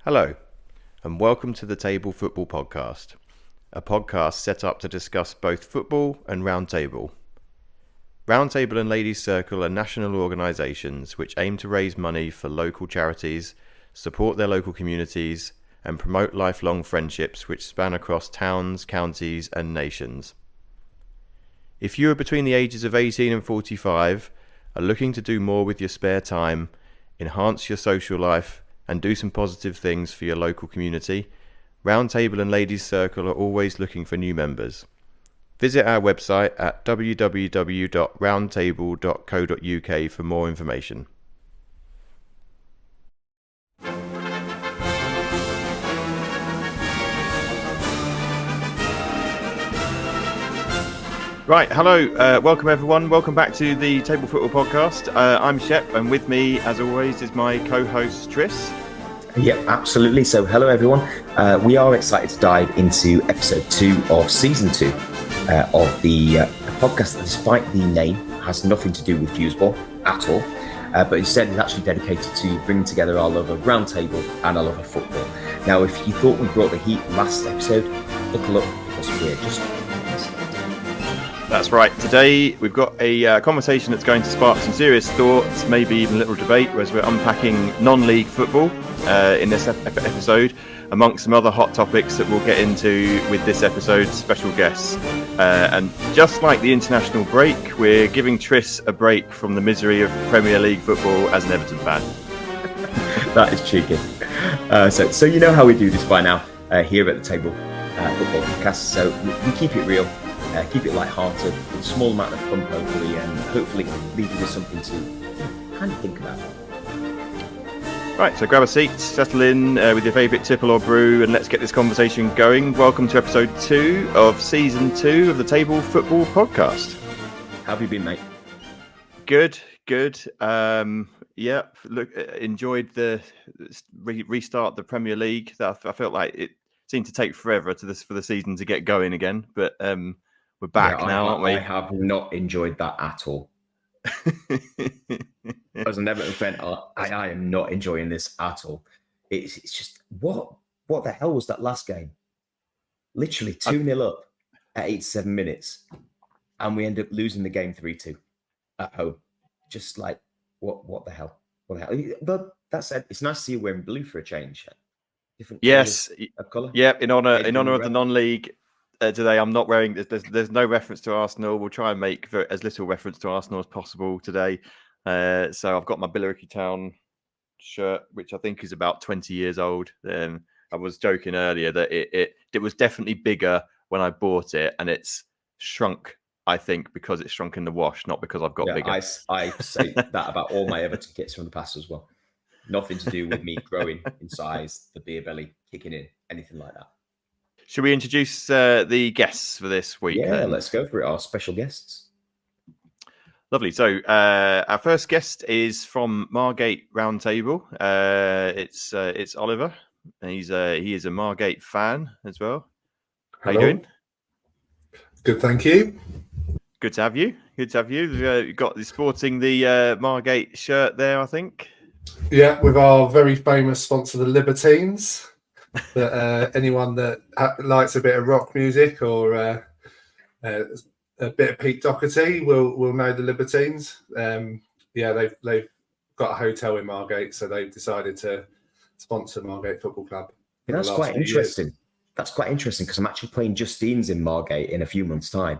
Hello, and welcome to the Table Football Podcast, a podcast set up to discuss both football and Round Table. Round Table and Ladies Circle are national organisations which aim to raise money for local charities, support their local communities, and promote lifelong friendships which span across towns, counties, and nations. If you are between the ages of 18 and 45, are looking to do more with your spare time, enhance your social life, and do some positive things for your local community, Round Table and Ladies Circle are always looking for new members. Visit our website at www.roundtable.co.uk for more information. Right, hello, welcome everyone. Welcome back to the Table Football Podcast. I'm Shepp, and with me, as always, is my co-host Tris. Yep, absolutely. So, hello everyone. We are excited to dive into episode 2 of season 2 of the podcast that, despite the name, has nothing to do with Fuseball at all, but instead is actually dedicated to bringing together our love of Round Table and our love of football. Now, if you thought we brought the heat last episode, buckle up because we're just... That's right. Today we've got a conversation that's going to spark some serious thoughts, maybe even a little debate, as we're unpacking non-league football in this episode, amongst some other hot topics that we'll get into with this episode's special guests. And just like the international break, we're giving Tris a break from the misery of Premier League football as an Everton fan. That is cheeky. So you know how we do this by now here at the Table Football Podcast. So we keep it real. Keep it light-hearted, with a small amount of fun, hopefully leave you with something to kind of think about. Right, so grab a seat, settle in with your favourite tipple or brew, and let's get this conversation going. Welcome to episode 2 of season 2 of the Table Football Podcast. How have you been, mate? Good. Yeah, look, enjoyed the restart the Premier League. I felt like it seemed to take forever for the season to get going again, but we're back now, aren't we? I have not enjoyed that at all. As an Everton fan, I am not enjoying this at all. It's just, what the hell was that last game? Literally 2-0 up at 87 minutes, and we end up losing the game 3-2 at home. Just like, what the hell? What the hell? But that said, it's nice to see you wearing blue for a change. Different of colour. Yeah, in honor of the non-league today, I'm not wearing. There's no reference to Arsenal. We'll try and make as little reference to Arsenal as possible today. So I've got my Billericay Town shirt, which I think is about 20 years old. I was joking earlier that it was definitely bigger when I bought it, and it's shrunk. I think because it's shrunk in the wash, not because I've got bigger. I say that about all my Everton kits from the past as well. Nothing to do with me growing in size, the beer belly kicking in, anything like that. Should we introduce the guests for this week? Yeah, let's go for it. Our special guests. Lovely. So our first guest is from Margate Round Table. It's Oliver. And he is a Margate fan as well. How you doing? Good, thank you. Good to have you. You've got sporting the Margate shirt there, I think. Yeah, with our very famous sponsor, the Libertines. That anyone that likes a bit of rock music or a bit of Pete Doherty will know the Libertines. They've got a hotel in Margate, so they've decided to sponsor Margate Football Club. Yeah, that's quite interesting. That's quite interesting because I'm actually playing Justine's in Margate in a few months' time,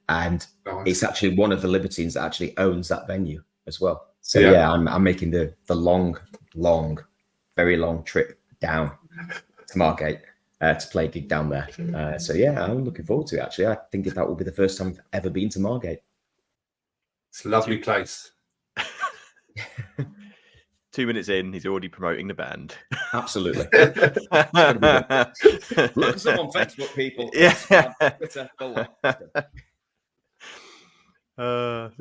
and It's actually one of the Libertines that actually owns that venue as well. So yeah, I'm making the long, very long trip down to Margate to play a gig down there. So yeah, I'm looking forward to it. Actually, I think that will be the first time I've ever been to Margate. It's a lovely place. 2 minutes in, he's already promoting the band. Absolutely. Look us up on Facebook, people. Yeah. Twitter, go on.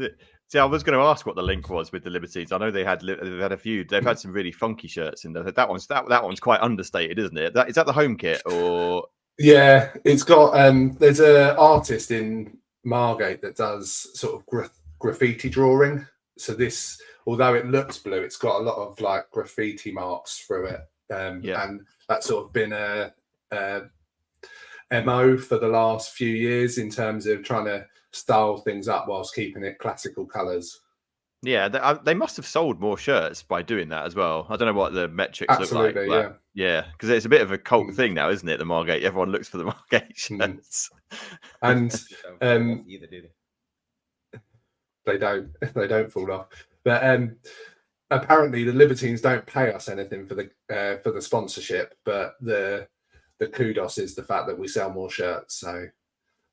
See, I was going to ask what the link was with the Libertines. I know they've had a few. They've had some really funky shirts in there. That one's quite understated, isn't it? Is that the home kit or? Yeah, it's got. There's an artist in Margate that does sort of graffiti drawing. So this, although it looks blue, it's got a lot of like graffiti marks through it. And that's sort of been a MO for the last few years in terms of trying to style things up whilst keeping it classical colours. Yeah, they must have sold more shirts by doing that as well. I don't know what the metrics look like. Yeah, because it's a bit of a cult thing now, isn't it? The Margate, everyone looks for the Margate shirts, and they don't fall off. But apparently, the Libertines don't pay us anything for the sponsorship, but the kudos is the fact that we sell more shirts. So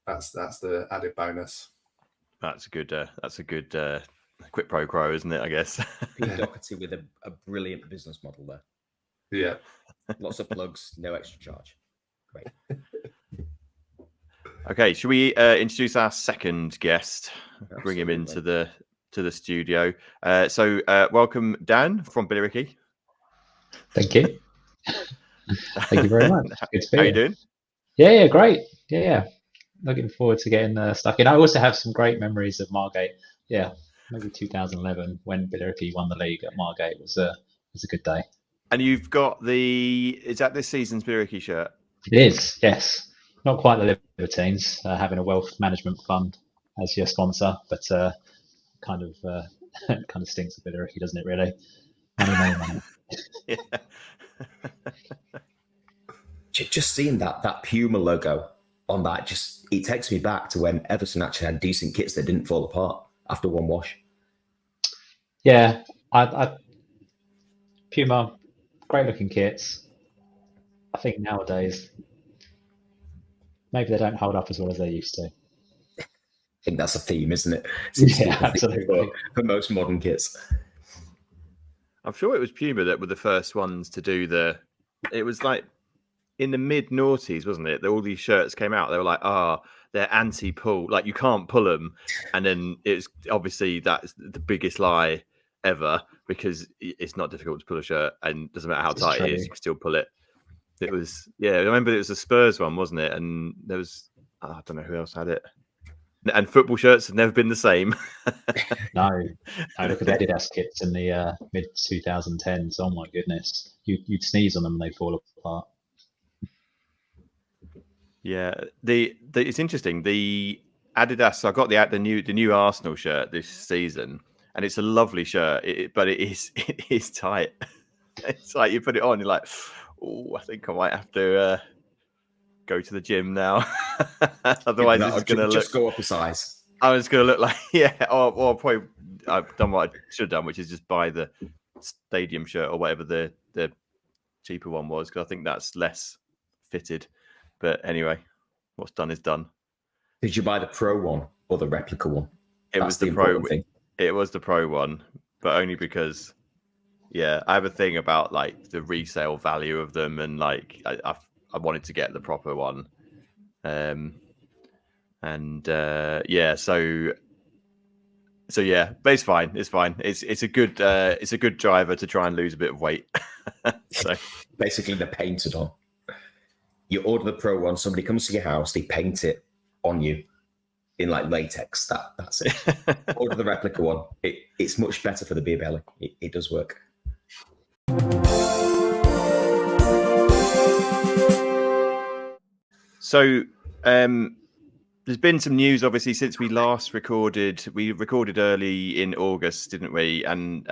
that's the added bonus. That's a good quid pro quo, isn't it? I guess. Pete Doherty with a brilliant business model there. Yeah, lots of plugs, no extra charge. Great. Okay, should we introduce our second guest? Absolutely. Bring him into the studio. So welcome, Dan from Billericay. Thank you. Thank you very much. Good to be How here. You doing? Yeah, great. Yeah. Looking forward to getting stuck in. I also have some great memories of Margate. Yeah, maybe 2011 when Billericay won the league at Margate was a good day. And you've got is that this season's Billericay shirt? It is, yes. Not quite the Libertines, having a wealth management fund as your sponsor, but kind of stinks of Billericay, doesn't it? Really. Money. Yeah. Just seeing that Puma logo on that, it takes me back to when Everton actually had decent kits that didn't fall apart after one wash. Yeah, I Puma, great looking kits. I think nowadays maybe they don't hold up as well as they used to. I think that's a theme, isn't it? Yeah, absolutely. For most modern kits. I'm sure it was Puma that were the first ones to do it was like in the mid-noughties, wasn't it? That all these shirts came out. They were like, they're anti-pull. Like, you can't pull them. And then it's obviously that's the biggest lie ever because it's not difficult to pull a shirt and doesn't matter how tight it is, you can still pull it. It was, I remember it was a Spurs one, wasn't it? And there was, I don't know who else had it. And football shirts have never been the same. No, look at the Adidas kits in the mid 2010s. Oh my goodness, you'd sneeze on them and they fall apart. Yeah, it's interesting. The Adidas, I got the new Arsenal shirt this season, and it's a lovely shirt. But it is tight. It's like you put it on, you're like, oh, I think I might have to go to the gym now. Otherwise, it's going to just go up a size. I was going to look like or probably I've done what I should have done, which is just buy the stadium shirt or whatever the cheaper one was, because I think that's less fitted. But anyway, what's done is done. Did you buy the pro one or the replica one? It was the pro thing. It was the pro one, but only because, I have a thing about like the resale value of them, and like I wanted to get the proper one, so but it's fine. It's fine. It's a good driver to try and lose a bit of weight. So basically, they're painted on. You order the pro one, somebody comes to your house, they paint it on you in like latex. That's it. Order the replica one. It's much better for the beer belly. It does work. So there's been some news, obviously, since we last recorded. We recorded early in August, didn't we? And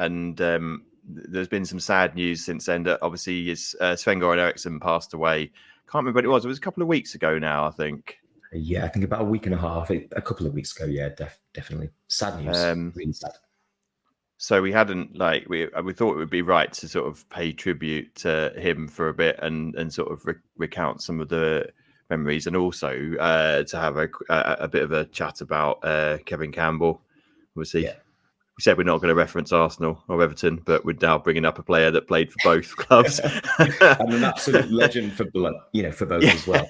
there's been some sad news since then. That obviously Sven and Eriksson passed away. Can't remember what it was. It was a couple of weeks ago now, I think. Yeah, I think about a week and a half. A couple of weeks ago. Yeah, definitely. Sad news. Really sad. So we hadn't we thought it would be right to sort of pay tribute to him for a bit and sort of recount some of the memories, and also to have a bit of a chat about Kevin Campbell. Obviously, we said we're not going to reference Arsenal or Everton, but we're now bringing up a player that played for both clubs and an absolute legend for both as well.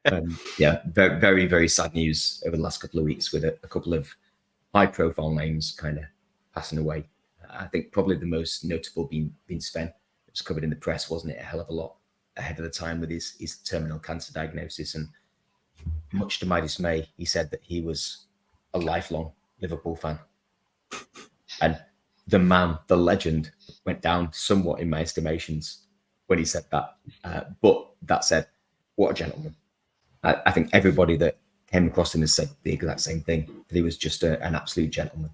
Very, very, very sad news over the last couple of weeks with a couple of high-profile names kind of passing away. I think probably the most notable being Sven. It was covered in the press, wasn't it? A hell of a lot ahead of the time with his terminal cancer diagnosis. And much to my dismay, he said that he was a lifelong Liverpool fan. And the man, the legend, went down somewhat in my estimations when he said that. But that said, what a gentleman. I think everybody that came across him has said the exact same thing, that he was just an absolute gentleman.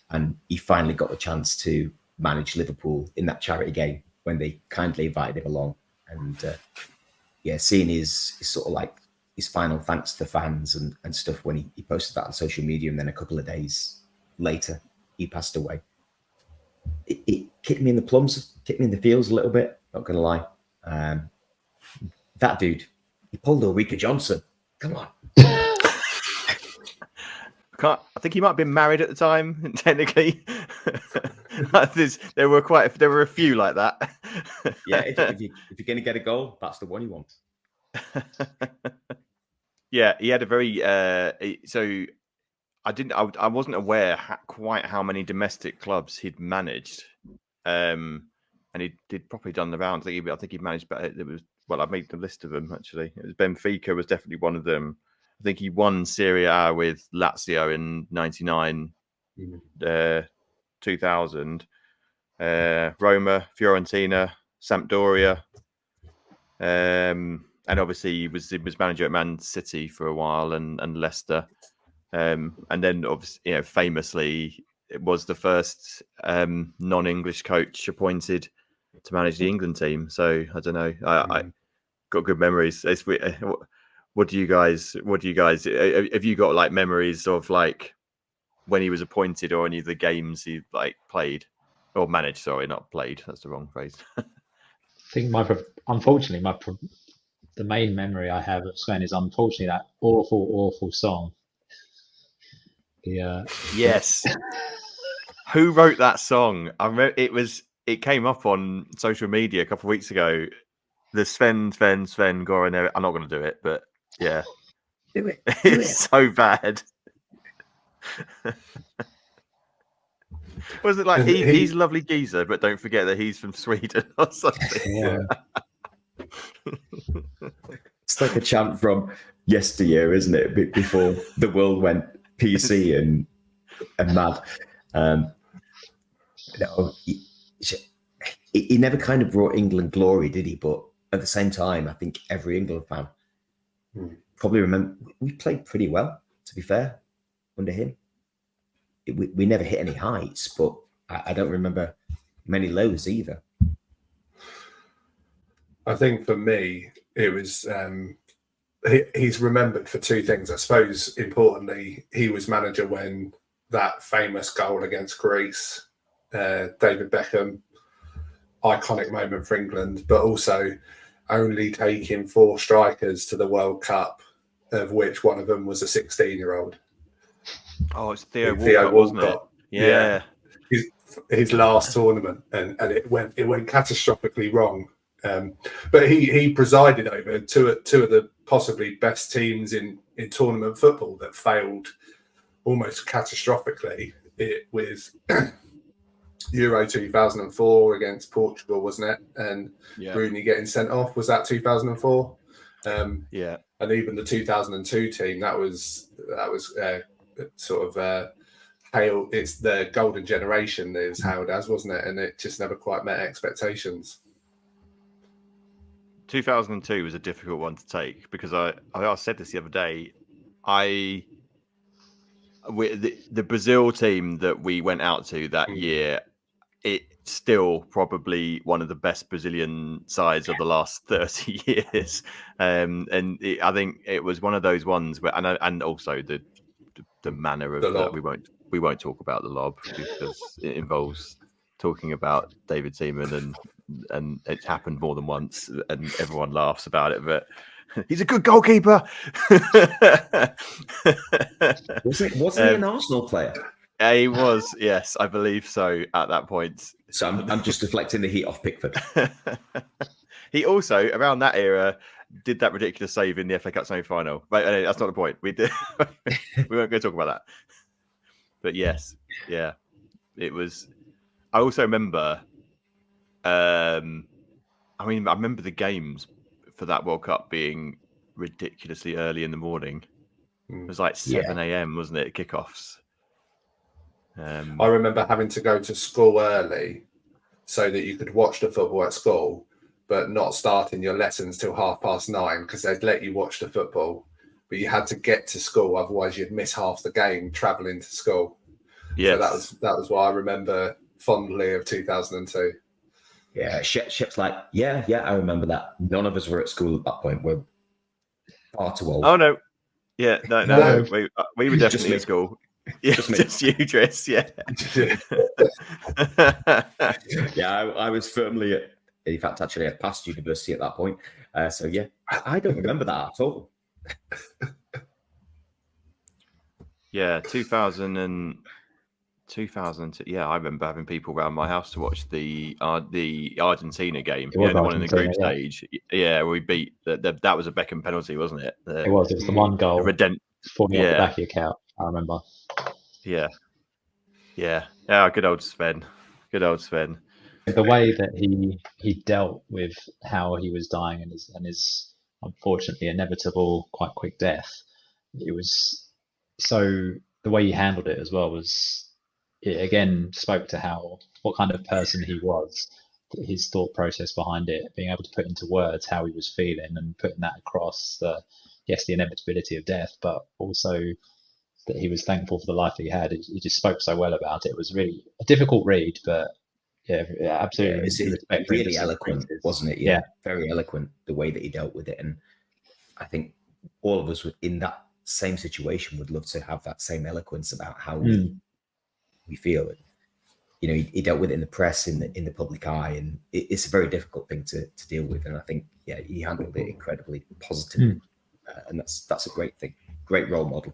And he finally got the chance to manage Liverpool in that charity game when they kindly invited him along. And seeing his sort of like his final thanks to the fans and stuff when he posted that on social media, and then a couple of days later, he passed away. It kicked me in the plums, kicked me in the feels a little bit, not going to lie. That dude, he pulled Ulrika Johnson. Come on. I think he might have been married at the time, technically. there were a few like that. Yeah, if you're going to get a goal, that's the one you want. Yeah, he had a very so I wasn't aware quite how many domestic clubs he'd managed, and he did properly done the rounds. I think he managed, but it was I made the list of them actually. It was Benfica was definitely one of them. I think he won Serie A with Lazio in 99, 2000, Roma, Fiorentina, Sampdoria, and obviously he was manager at Man City for a while and Leicester, and then obviously famously it was the first non-English coach appointed to manage the England team. So I don't know, I got good memories. What do you guys have you got like memories of like when he was appointed or any of the games he like played or managed? Sorry, not played. That's the wrong phrase. I think the main memory I have of Sven is unfortunately that awful song. Yeah. Yes. Who wrote that song? I remember it came up on social media a couple of weeks ago. The Sven, Gorman. I'm not going to do it, but yeah. Do it. It's so bad. Was it like he's a lovely geezer, but don't forget that he's from Sweden or something? Yeah. It's like a chant from yesteryear, isn't it? Before the world went PC and mad. He never kind of brought England glory, did he? But at the same time, I think every England fan probably remember we played pretty well, to be fair, under him. We never hit any heights, but I don't remember many lows either. I think for me, it was he's remembered for two things. I suppose, importantly, he was manager when that famous goal against Greece, David Beckham, iconic moment for England, but also only taking 4 strikers to the World Cup, of which one of them was a 16-year-old. Oh, it's Theo Walcott, wasn't it? Yeah. His last tournament, and it went catastrophically wrong. But he presided over two of the possibly best teams in tournament football that failed almost catastrophically. With Euro 2004 against Portugal, wasn't it? And Rooney getting sent off. Was that 2004? Yeah. And even the 2002 team, that was sort of hailed. It's the golden generation that is hailed as, wasn't it? And it just never quite met expectations. 2002 was a difficult one to take because I said this the other day. The Brazil team that we went out to that year, it's still probably one of the best Brazilian sides of the last 30 years. I think it was one of those ones where, and also the manner of that. We won't talk about the lob because it involves talking about David Seaman and it's happened more than once and everyone laughs about it, but he's a good goalkeeper. Wasn't he an Arsenal player? He was, yes, I believe so at that point. So I'm just deflecting the heat off Pickford. He also, around that era, did that ridiculous save in the FA Cup semi-final. But anyway, that's not the point. We won't go talk about that. But yes, yeah, it was. I also remember. I remember the games for that World Cup being ridiculously early in the morning. It was like 7 a.m., wasn't it? Kickoffs. I remember having to go to school early so that you could watch the football at school, but not starting your lessons till 9:30 because they'd let you watch the football, but you had to get to school, otherwise you'd miss half the game travelling to school. Yes. So that was what I remember fondly of 2002. Yeah, Shepp's like, yeah, I remember that. None of us were at school at that point. We're far too old. Oh no, yeah, no. We were definitely at school. Yeah, just you, Tris. Yeah. Yeah, I was firmly in fact, actually, I passed university at that point. So yeah, I don't remember that at all. Yeah, 2002. Yeah, I remember having people around my house to watch the Argentina game. Yeah, the one in the group stage. Yeah, we beat. That was a Beckham penalty, wasn't it? It was the one goal. Falling off the back of your couch. I remember. Yeah. Good old Sven. The way that he dealt with how he was dying and his unfortunately inevitable, quite quick death. It was so. The way he handled it as well was. It again spoke to what kind of person he was, his thought process behind it, being able to put into words how he was feeling and putting that across the inevitability of death, but also that he was thankful for the life that he had. He just spoke so well about it. It was really a difficult read, but absolutely. Yeah, it's really eloquent, wasn't it? Yeah, very eloquent, the way that he dealt with it. And I think all of us in that same situation would love to have that same eloquence about how we feel it. You know, he dealt with it in the press, in the public eye, and it's a very difficult thing to deal with. And I think, he handled it incredibly positively, and that's a great thing, great role model.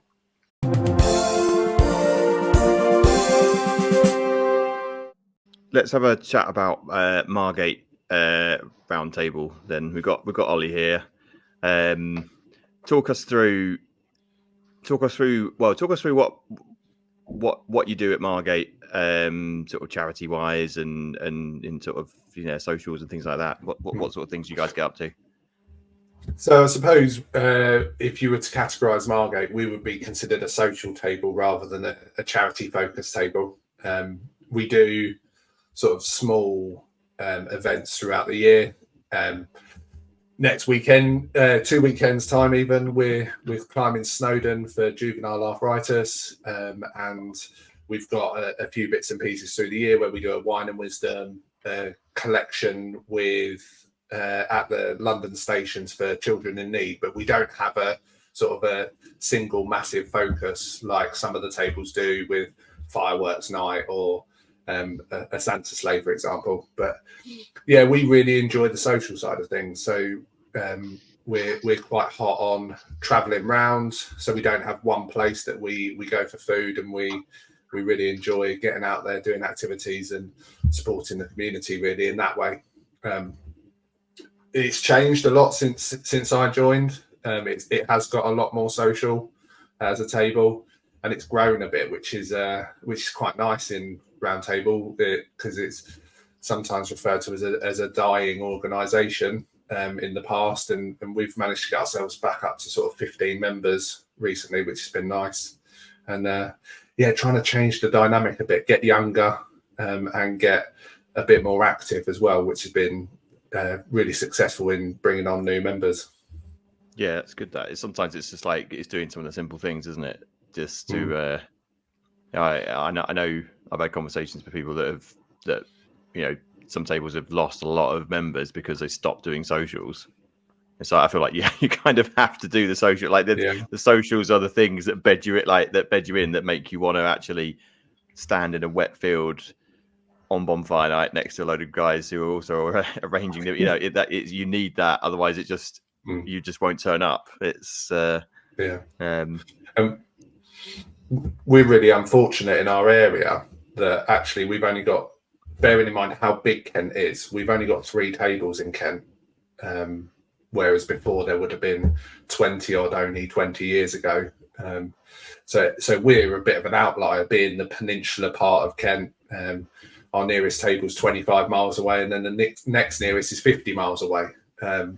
Let's have a chat about Margate Round Table. Then we've got Ollie here. Talk us through what you do at Margate, sort of charity wise, and in sort of socials and things like that. What sort of things you guys get up to? So I suppose if you were to categorise Margate, we would be considered a social table rather than a charity focused table. We do sort of small events throughout the year. Next weekend, 2 weekends time even, we're climbing Snowdon for juvenile arthritis, and we've got a few bits and pieces through the year where we do a wine and wisdom collection with at the London stations for children in need, but we don't have a sort of a single massive focus like some of the tables do with fireworks night or a Santa sleigh, for example. But yeah, we really enjoy the social side of things. So we're quite hot on traveling round. So we don't have one place that we go for food, and we really enjoy getting out there, doing activities and supporting the community really in that way. It's changed a lot since I joined. It has got a lot more social as a table, and it's grown a bit, which is quite nice in Round Table, because it's sometimes referred to as a dying organisation in the past, and we've managed to get ourselves back up to sort of 15 members recently, which has been nice. And trying to change the dynamic a bit, get younger, and get a bit more active as well, which has been really successful in bringing on new members. Yeah, it's good. Sometimes it's just like it's doing some of the simple things, isn't it? Just to I know I've had conversations with people that some tables have lost a lot of members because they stopped doing socials. And so I feel like you kind of have to do the social. Like the socials are the things that bed you in, that make you want to actually stand in a wet field on bonfire night next to a load of guys who are also arranging them. You need that, otherwise it just you just won't turn up. It's we're really unfortunate in our area that actually we've only got, bearing in mind how big Kent is, we've only got 3 tables in Kent, whereas before there would have been 20 odd only 20 years ago. So we're a bit of an outlier, being the peninsula part of Kent. Our nearest table is 25 miles away, and then the next nearest is 50 miles away,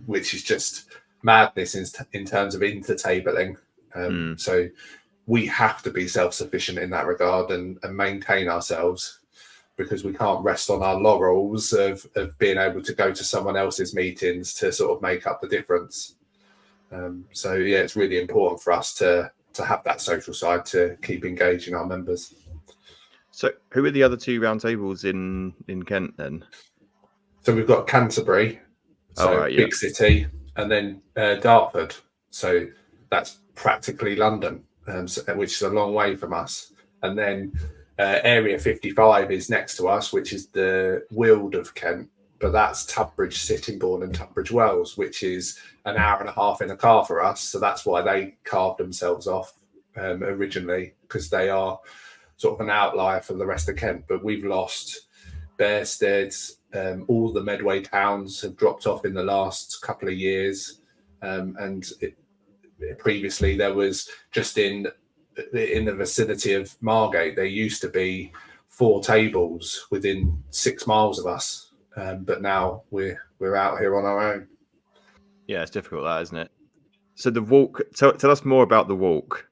which is just madness in terms of intertabling. So we have to be self-sufficient in that regard and maintain ourselves. because we can't rest on our laurels of being able to go to someone else's meetings to sort of make up the difference. So yeah, it's really important for us to have that social side to keep engaging our members. So who are the other two roundtables in Kent then? So we've got Canterbury, so big city, and then Dartford. So that's practically London, which is a long way from us. And then Area 55 is next to us, which is the Weald of Kent. But that's Tunbridge Sittingbourne and Tunbridge Wells, which is an hour and a half in a car for us. So that's why they carved themselves off originally, because they are sort of an outlier for the rest of Kent. But we've lost Bearstead, all the Medway towns have dropped off in the last couple of years. Previously there was just in the vicinity of Margate, there used to be 4 tables within 6 miles of us. But now we're out here on our own. Yeah, it's difficult, that, isn't it? So the walk. Tell us more about the walk.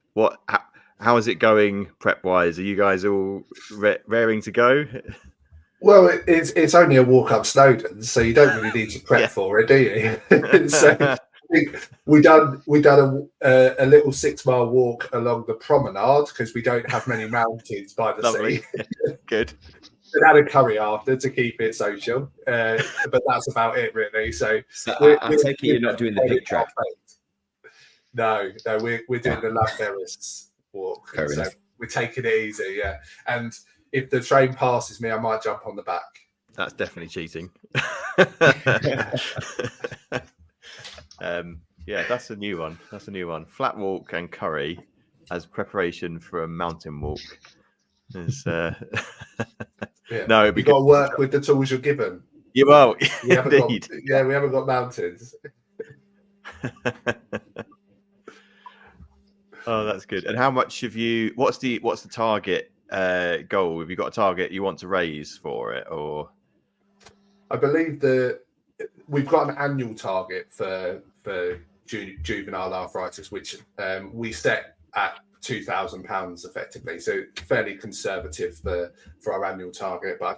How is it going prep wise? Are you guys all raring to go? Well, it's only a walk up Snowdon, so you don't really need to prep for it, do you? So I think we done a little 6-mile walk along the promenade because we don't have many mountains by the sea. Good. We had a curry after to keep it social, but that's about it really. So I take it you're not doing the big track. No, we're doing the Lamberis walk. So we're taking it easy, yeah. And if the train passes me, I might jump on the back. That's definitely cheating. Yeah, that's a new one. Flat walk and curry as preparation for a mountain walk. Yeah. No, you've got to work with the tools you're given. You will, indeed. We haven't got mountains. Oh, that's good. And how much have you? What's the target goal? Have you got a target you want to raise for it, or? I believe we've got an annual target for juvenile arthritis, which we set at £2,000 effectively, so fairly conservative for our annual target. But I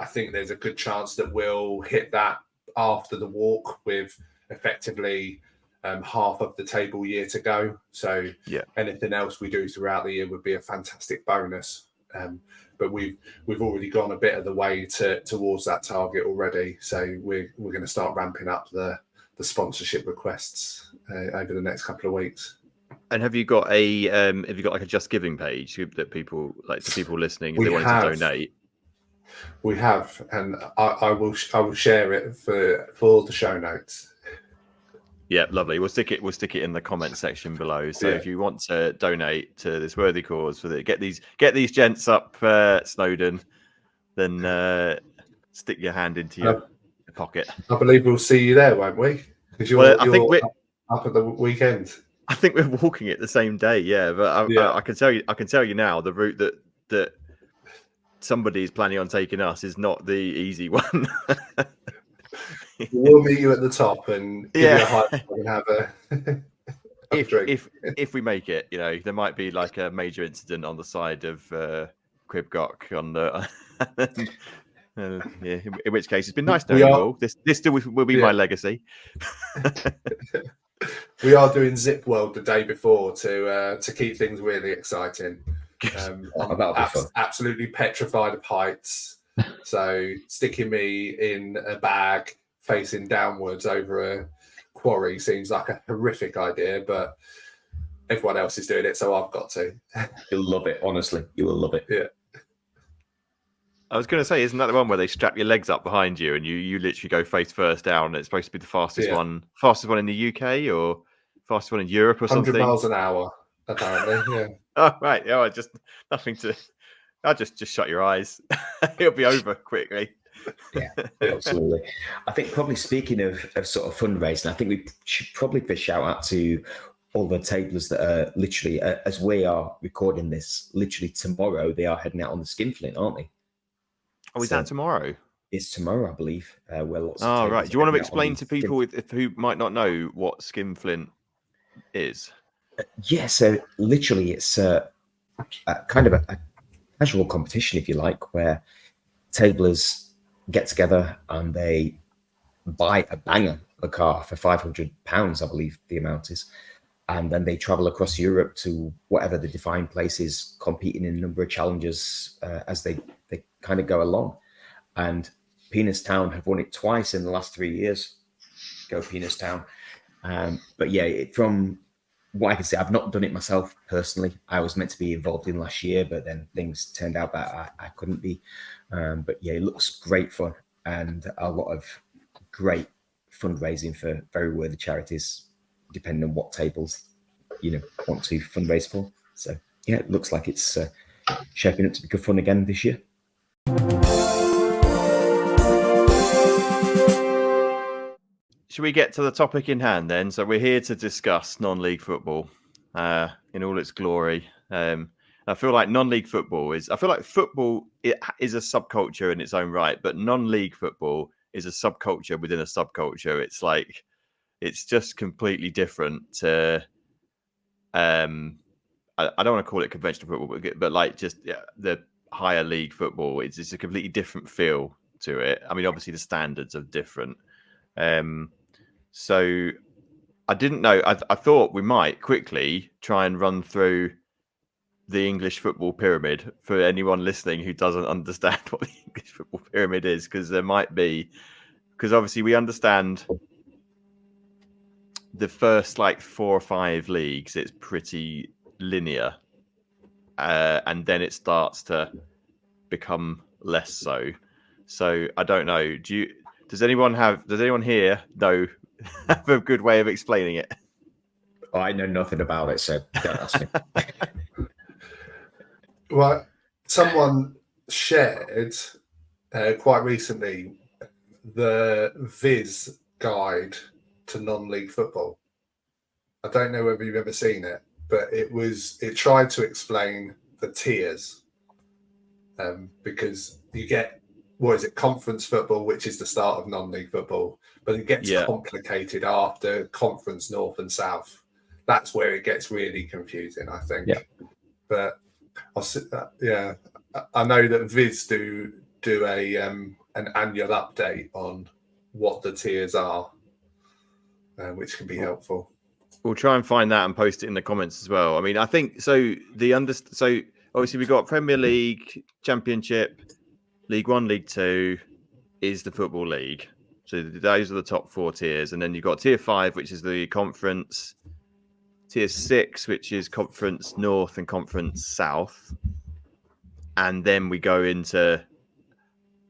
think there's a good chance that we'll hit that after the walk with effectively half of the table year to go. So anything else we do throughout the year would be a fantastic bonus. But we've already gone a bit of the way towards that target already. So we're going to start ramping up the sponsorship requests over the next couple of weeks. And have you got like a Just Giving page that people like to people listening if they wanted to donate? We have, and I will share it for the show notes. Yeah, lovely. We'll stick it in the comment section below. So if you want to donate to this worthy cause, get these gents up Snowdon, then stick your hand into your pocket. I believe we'll see you there, won't we? Because you're up at the weekend. I think we're walking it the same day, but I can tell you now the route that somebody's planning on taking us is not the easy one. We'll meet you at the top and give you a high five and have a drink. If we make it, there might be like a major incident on the side of Cribgoch on the. In which case, it's been nice knowing you all. This still will be my legacy. We are doing Zip World the day before to keep things really exciting. I'm absolutely petrified of heights. So sticking me in a bag facing downwards over a quarry seems like a horrific idea, but everyone else is doing it, so I've got to. You'll love it, honestly. You will love it. Yeah. I was going to say, isn't that the one where they strap your legs up behind you and you literally go face first down? And it's supposed to be the fastest one in the UK or fastest one in Europe or 100 something? 100 miles an hour, apparently. Yeah. Oh, right. Yeah, I'll just shut your eyes. It'll be over quickly. Yeah, absolutely. I think probably speaking of sort of fundraising, I think we should probably give a shout out to all the tablers that are literally, as we are recording this, literally tomorrow, they are heading out on the Skinflint, aren't they? Oh, is that tomorrow? It's tomorrow, I believe. Right. Do you want to explain to people who might not know what Skinflint is? So literally it's kind of casual competition, if you like, where tablers get together and they buy a banger of a car for £500, I believe the amount is. And then they travel across Europe to whatever the defined place is, competing in a number of challenges as they kind of go along. And Penis Town have won it twice in the last 3 years. Go Penis Town. But yeah, from what I can say, I've not done it myself personally. I was meant to be involved in last year, but then things turned out that I couldn't be. But yeah, it looks great fun and a lot of great fundraising for very worthy charities, depending on what tables want to fundraise for. So yeah, it looks like it's shaping up to be good fun again this year. Should we get to the topic in hand then? So we're here to discuss non-league football in all its glory. I feel like non-league football is football is a subculture in its own right, but non-league football is a subculture within a subculture. It's like, it's just completely different to, I don't want to call it conventional football, but like just the higher league football. It's just a completely different feel to it. I mean, obviously the standards are different. So I didn't know. I thought we might quickly try and run through the English football pyramid for anyone listening who doesn't understand what the English football pyramid is, because obviously we understand the first like 4 or 5 leagues, it's pretty linear, and then it starts to become less so. So I don't know. Does anyone here know have a good way of explaining it? I know nothing about it, so don't ask me. Well, someone shared quite recently the Viz guide to non-league football. I don't know whether you've ever seen it, but it tried to explain the tiers, because you get, conference football, which is the start of non-league football, but it gets complicated after conference north and south. That's where it gets really confusing, I think. Yeah. But I know that Viz do an annual update on what the tiers are, which can be helpful. We'll try and find that and post it in the comments as well. I mean, I think so. So obviously we've got Premier League, Championship, League 1, League 2 is the Football League. So those are the top 4 tiers. And then you've got Tier 5, which is the Conference. Tier 6, which is Conference North and Conference South. And then we go into...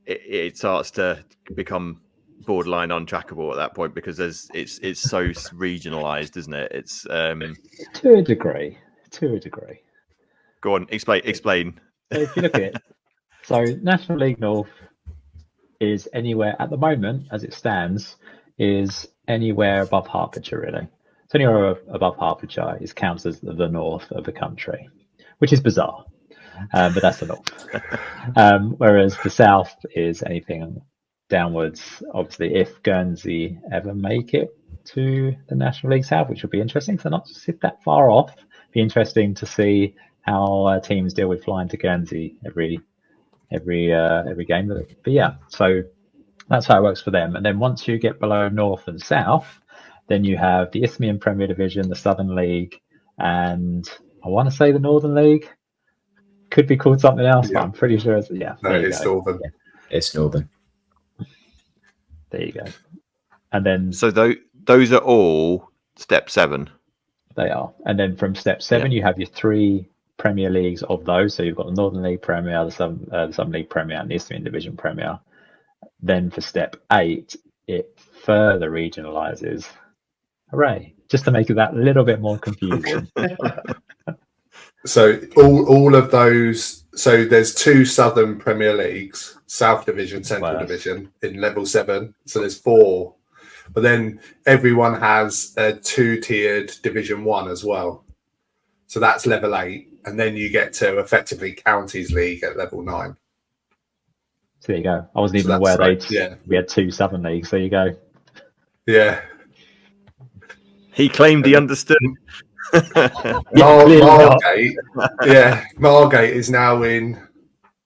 It starts to become borderline untrackable at that point, because it's so regionalised, isn't it? It's to a degree. Go on, explain. So if you look at it, so National League North is anywhere at the moment, as it stands, is anywhere above Hertfordshire, really. So anywhere above Hertfordshire is counts as the north of the country, which is bizarre, but that's the north. Whereas the south is anything downwards. Obviously, if Guernsey ever make it to the National League South, which would be interesting, so not sit that far off. Be interesting to see how teams deal with flying to Guernsey every game. But yeah, so that's how it works for them. And then once you get below North and South, then you have the Isthmian Premier Division, the Southern League, and I want to say the Northern League. Could be called something else, but I'm pretty sure it's Northern. Yeah. It's Northern. There you go. And then so those are all step 7. They are. And then from step 7, you have your 3 Premier Leagues of those. So you've got the Northern League Premier, the Southern League Premier, and the Isthmian Division Premier. Then for step 8, it further regionalises. Hooray! Just to make it that little bit more confusing. So all of those. So there's 2 Southern Premier Leagues, South Division, Central Division in level 7. So there's 4, but then everyone has a 2-tiered Division 1 as well. So that's level 8, and then you get to effectively Counties League at level 9. So there you go. I wasn't even aware we had 2 Southern Leagues. There you go. Yeah. He claimed he understood. Margate is now in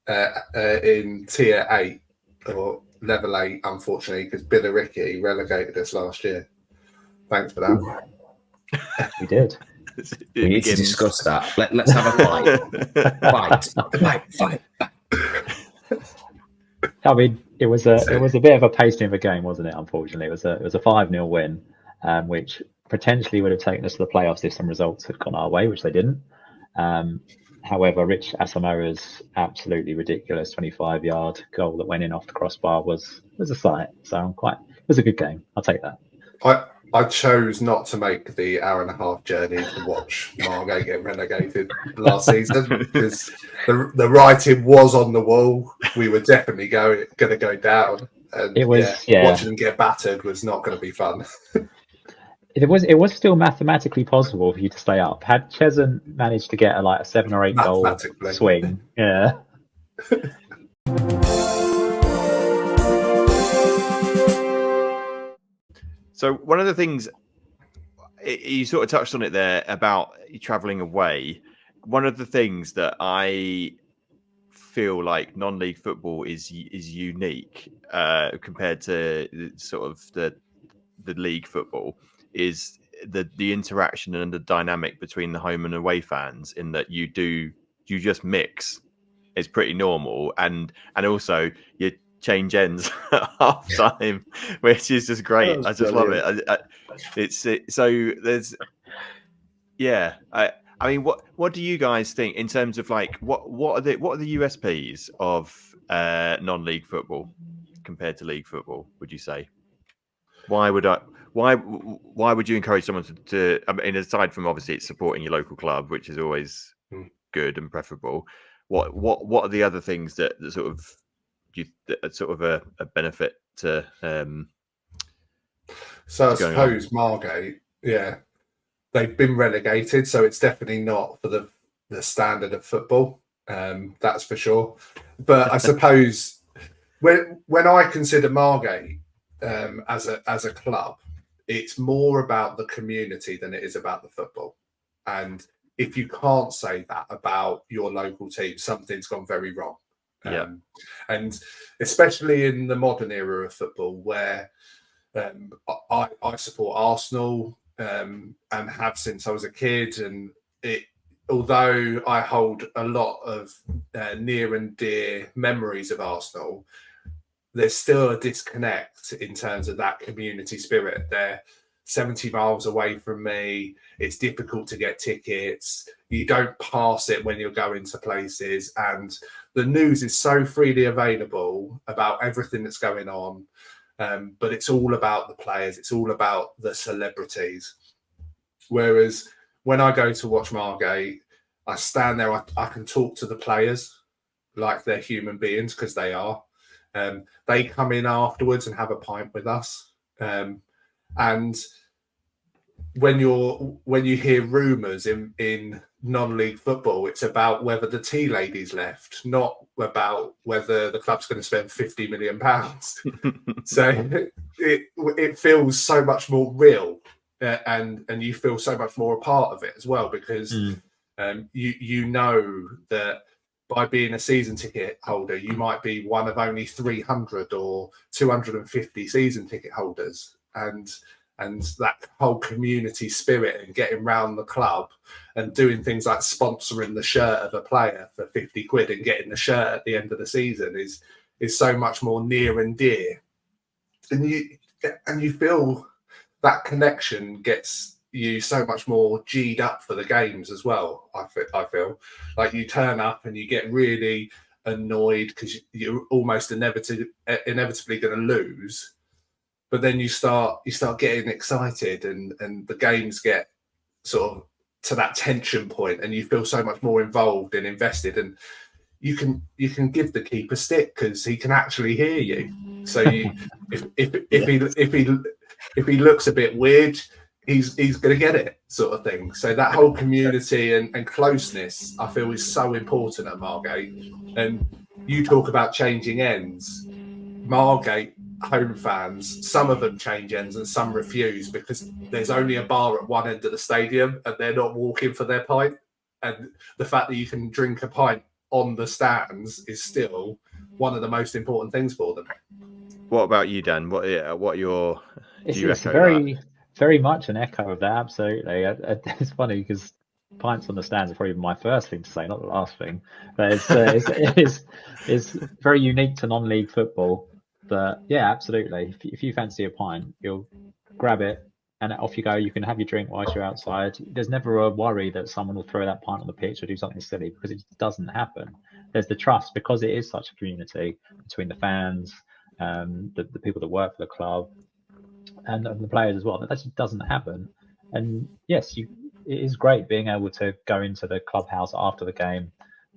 in Tier 8 or Level 8, unfortunately, because Billericay relegated us last year. Thanks for that. We did. We need to discuss that. Let's have a fight. Fight. I mean, it was a bit of a pasting of a game, wasn't it? Unfortunately, it was a 5-0 win, which potentially would have taken us to the playoffs if some results had gone our way, which they didn't. However, Rich Asamoah's absolutely ridiculous 25-yard goal that went in off the crossbar was a sight. So it was a good game. I'll take that. I chose not to make the hour-and-a-half journey to watch Margate get relegated last season because the writing was on the wall. We were definitely going to go down, and watching them get battered was not going to be fun. It was still mathematically possible for you to stay up. Had Cheshunt managed to get a 7 or 8 goal swing, yeah. So one of the things you sort of touched on it there about traveling away. One of the things that I feel like non-league football is unique compared to sort of the league football is the interaction and the dynamic between the home and away fans, in that you just mix. It's pretty normal, and also you change ends at half time, which is just great. I just love it. So there's I mean, what do you guys think in terms of like what are the USPs of non-league football compared to league football? Would you say? Why would you encourage someone to I mean, aside from obviously it's supporting your local club, which is always good and preferable, what are the other things that sort of a benefit to so I suppose Margate, they've been relegated, so it's definitely not for the standard of football, that's for sure. But I suppose when I consider Margate as a club, it's more about the community than it is about the football. And if you can't say that about your local team, something's gone very wrong. And especially in the modern era of football, where I support Arsenal and have since I was a kid, and although I hold a lot of near and dear memories of Arsenal, there's still a disconnect in terms of that community spirit. They're 70 miles away from me. It's difficult to get tickets. You don't pass it when you're going to places. And the news is so freely available about everything that's going on. But it's all about the players. It's all about the celebrities. Whereas when I go to watch Margate, I stand there, I can talk to the players like they're human beings, because they are. They come in afterwards and have a pint with us. And when you hear rumours in non-league football, it's about whether the tea lady's left, not about whether the club's going to spend £50 million. So it feels so much more real, and you feel so much more a part of it as well, because you know that by being a season ticket holder, you might be one of only 300 or 250 season ticket holders, and that whole community spirit and getting round the club and doing things like sponsoring the shirt of a player for 50 quid and getting the shirt at the end of the season is so much more near and dear. And you feel that connection gets you so much more G'd up for the games as well. I feel like you turn up and you get really annoyed because you're almost inevitably going to lose. But then you start getting excited, and the games get sort of to that tension point, and you feel so much more involved and invested. And you can give the keeper stick because he can actually hear you. So if he looks a bit weird, he's going to get it, sort of thing. So that whole community and closeness, I feel, is so important at Margate. And you talk about changing ends. Margate home fans, some of them change ends and some refuse, because there's only a bar at one end of the stadium and they're not walking for their pint. And the fact that you can drink a pint on the stands is still one of the most important things for them. What about you, Dan? What your? It's very much an echo of that. Absolutely. It's funny because pints on the stands are probably my first thing to say, not the last thing. But it's very unique to non-league football. But yeah, absolutely. If you fancy a pint, you'll grab it and off you go. You can have your drink whilst you're outside. There's never a worry that someone will throw that pint on the pitch or do something silly, because it doesn't happen. There's the trust, because it is such a community between the fans, the people that work for the club, and the players as well. That just doesn't happen. And yes, it is great being able to go into the clubhouse after the game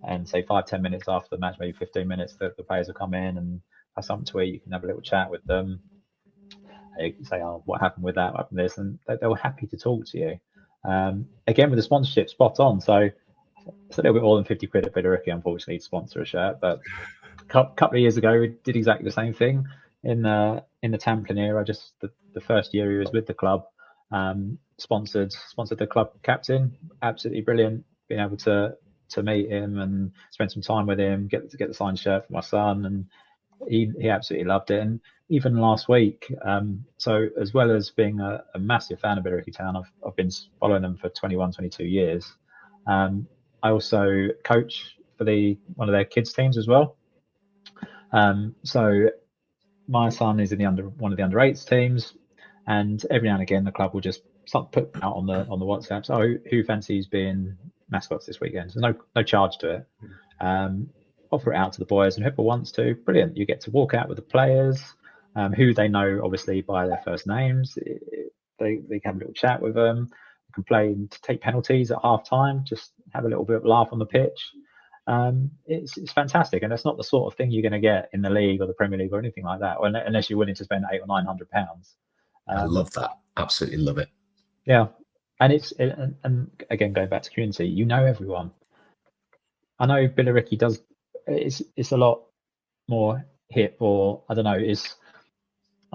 and say 5-10 minutes after the match, maybe 15 minutes, the players will come in and have something to eat. You can have a little chat with them. You can say, oh, what happened with that, what happened with this, and they were happy to talk to you. Again, with the sponsorship, spot on. So it's a little bit more than 50 quid at Billericay, unfortunately, to sponsor a shirt. But a couple of years ago, we did exactly the same thing in the Tamplin era. Just the first year he was with the club, sponsored the club captain. Absolutely brilliant being able to meet him and spend some time with him, get the signed shirt for my son, and he absolutely loved it. And even last week, so as well as being a massive fan of Billericay Town, I've been following them for 21, 22 years. I also coach for one of their kids teams as well. So my son is in one of the under 8s teams, and every now and again the club will just put out on the WhatsApp, so who fancies being mascots this weekend? So no charge to it. Offer it out to the boys, and whoever wants to, brilliant. You get to walk out with the players, who they know obviously by their first names. They can have a little chat with them. You can play and take penalties at half time, just have a little bit of a laugh on the pitch. It's fantastic, and it's not the sort of thing you're going to get in the league or the Premier League or anything like that, unless you're willing to spend £800 or £900. I love that. Absolutely love it. Yeah, and and again, going back to community, you know everyone. I know Billericay does. It's a lot more hip, or I don't know. It's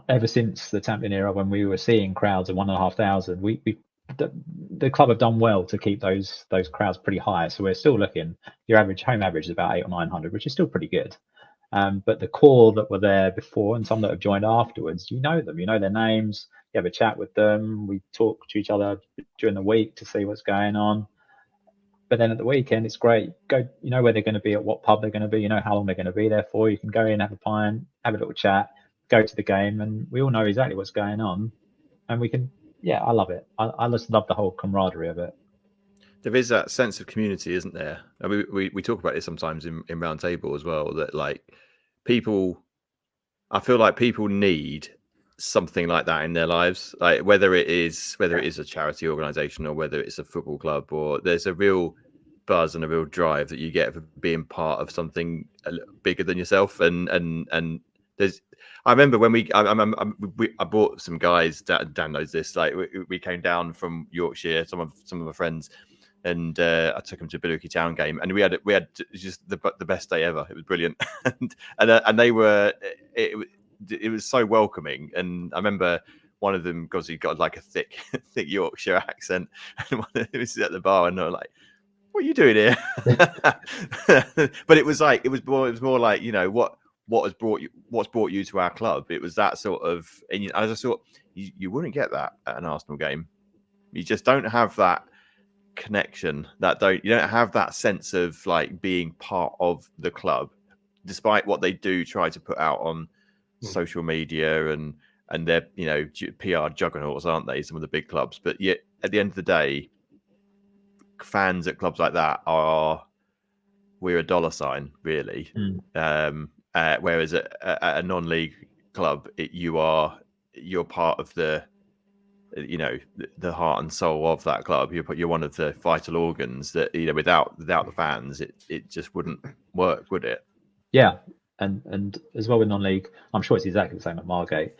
ever since the Tamplin era, when we were seeing crowds of 1,500, the club have done well to keep those crowds pretty high. So we're still looking. Your home average is about 800 or 900, which is still pretty good. But the core that were there before, and some that have joined afterwards, you know them. You know their names. You have a chat with them. We talk to each other during the week to see what's going on. But then at the weekend, it's great. You know where they're going to be, at what pub they're going to be. You know how long they're going to be there for. You can go in, have a pint, have a little chat, go to the game, and we all know exactly what's going on. And we can, I love it. I just love the whole camaraderie of it. There is that sense of community, isn't there? I mean, we talk about it sometimes in Round Table as well, that like I feel like people need something like that in their lives, like whether it is a charity organization or whether it's a football club, or there's a real buzz and a real drive that you get for being part of something a little bigger than yourself. And there's, I remember when I brought some guys, Dan knows this, like we came down from Yorkshire, some of my friends, and I took them to a Billericay Town game, and we had just the best day ever. It was brilliant, and they were it was so welcoming. And I remember one of them, because he got like a thick Yorkshire accent, and one of them was at the bar, and they were like, "What are you doing here?" But it was more like, you know, what's brought you to our club. It was that sort of, and as I thought, you wouldn't get that at an Arsenal game. You just don't have that connection. You don't have that sense of like being part of the club, despite what they do try to put out on social media, and they're, you know, PR juggernauts, aren't they, some of the big clubs? But yet at the end of the day, fans at clubs like that we're a dollar sign, really. Whereas at a non-league club, you're part of the, you know, the heart and soul of that club. You're one of the vital organs that, you know, without the fans, it just wouldn't work, would it? Yeah, and as well with non-league, I'm sure it's exactly the same at Margate.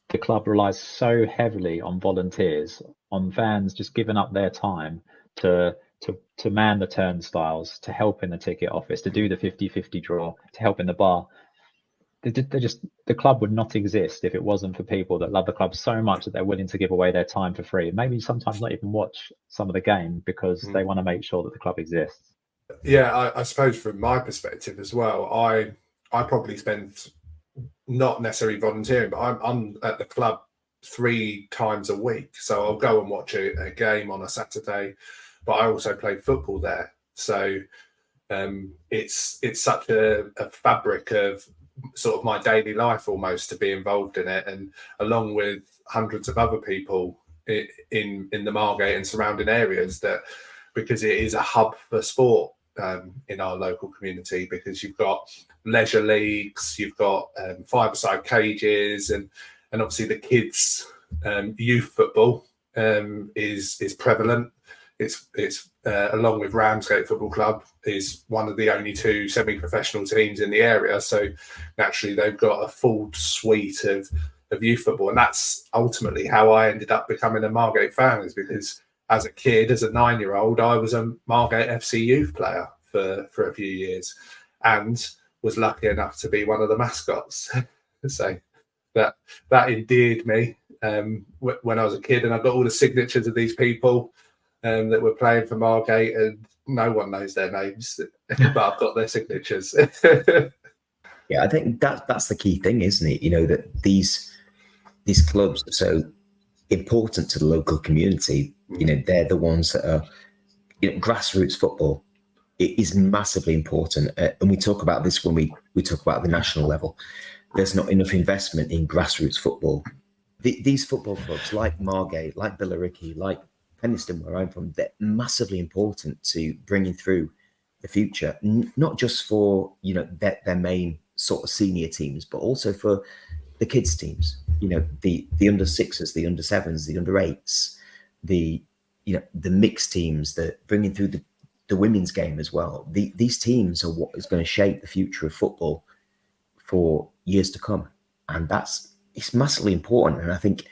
The club relies so heavily on volunteers, on fans just giving up their time to man the turnstiles, to help in the ticket office, to do the 50-50 draw, to help in the bar. The club would not exist if it wasn't for people that love the club so much that they're willing to give away their time for free. Maybe sometimes not even watch some of the game because they want to make sure that the club exists. Yeah, I suppose from my perspective as well, I probably spend, not necessarily volunteering, but I'm at the club 3 times a week. So I'll go and watch a game on a Saturday, but I also play football there. So it's such a fabric of sort of my daily life almost to be involved in it, and along with hundreds of other people in the Margate and surrounding areas, that because it is a hub for sport in our local community, because you've got leisure leagues, you've got 5-a-side cages, and obviously the kids youth football is prevalent. It's along with Ramsgate Football Club, is one of the only 2 semi-professional teams in the area. So naturally, they've got a full suite of youth football, and that's ultimately how I ended up becoming a Margate fan. Is because as a kid, as a 9-year-old, I was a Margate FC youth player for a few years, and was lucky enough to be one of the mascots. So that endeared me when I was a kid, and I got all the signatures of these people that were playing for Margate, and no one knows their names, but I've got their signatures. Yeah, I think that's the key thing, isn't it? You know, that these clubs are so important to the local community. You know, they're the ones that are, you know, grassroots football. It is massively important, and we talk about this when we talk about the national level. There's not enough investment in grassroots football. These football clubs, like Margate, like Billericay, like Penistone, where I'm from, they're massively important to bringing through the future, not just for, you know, their main sort of senior teams, but also for the kids teams. You know, the under 6s, the under 7s, the under 8s, the, you know, the mixed teams, that bringing through the women's game as well. These teams are what is going to shape the future of football for years to come, and it's massively important. And I think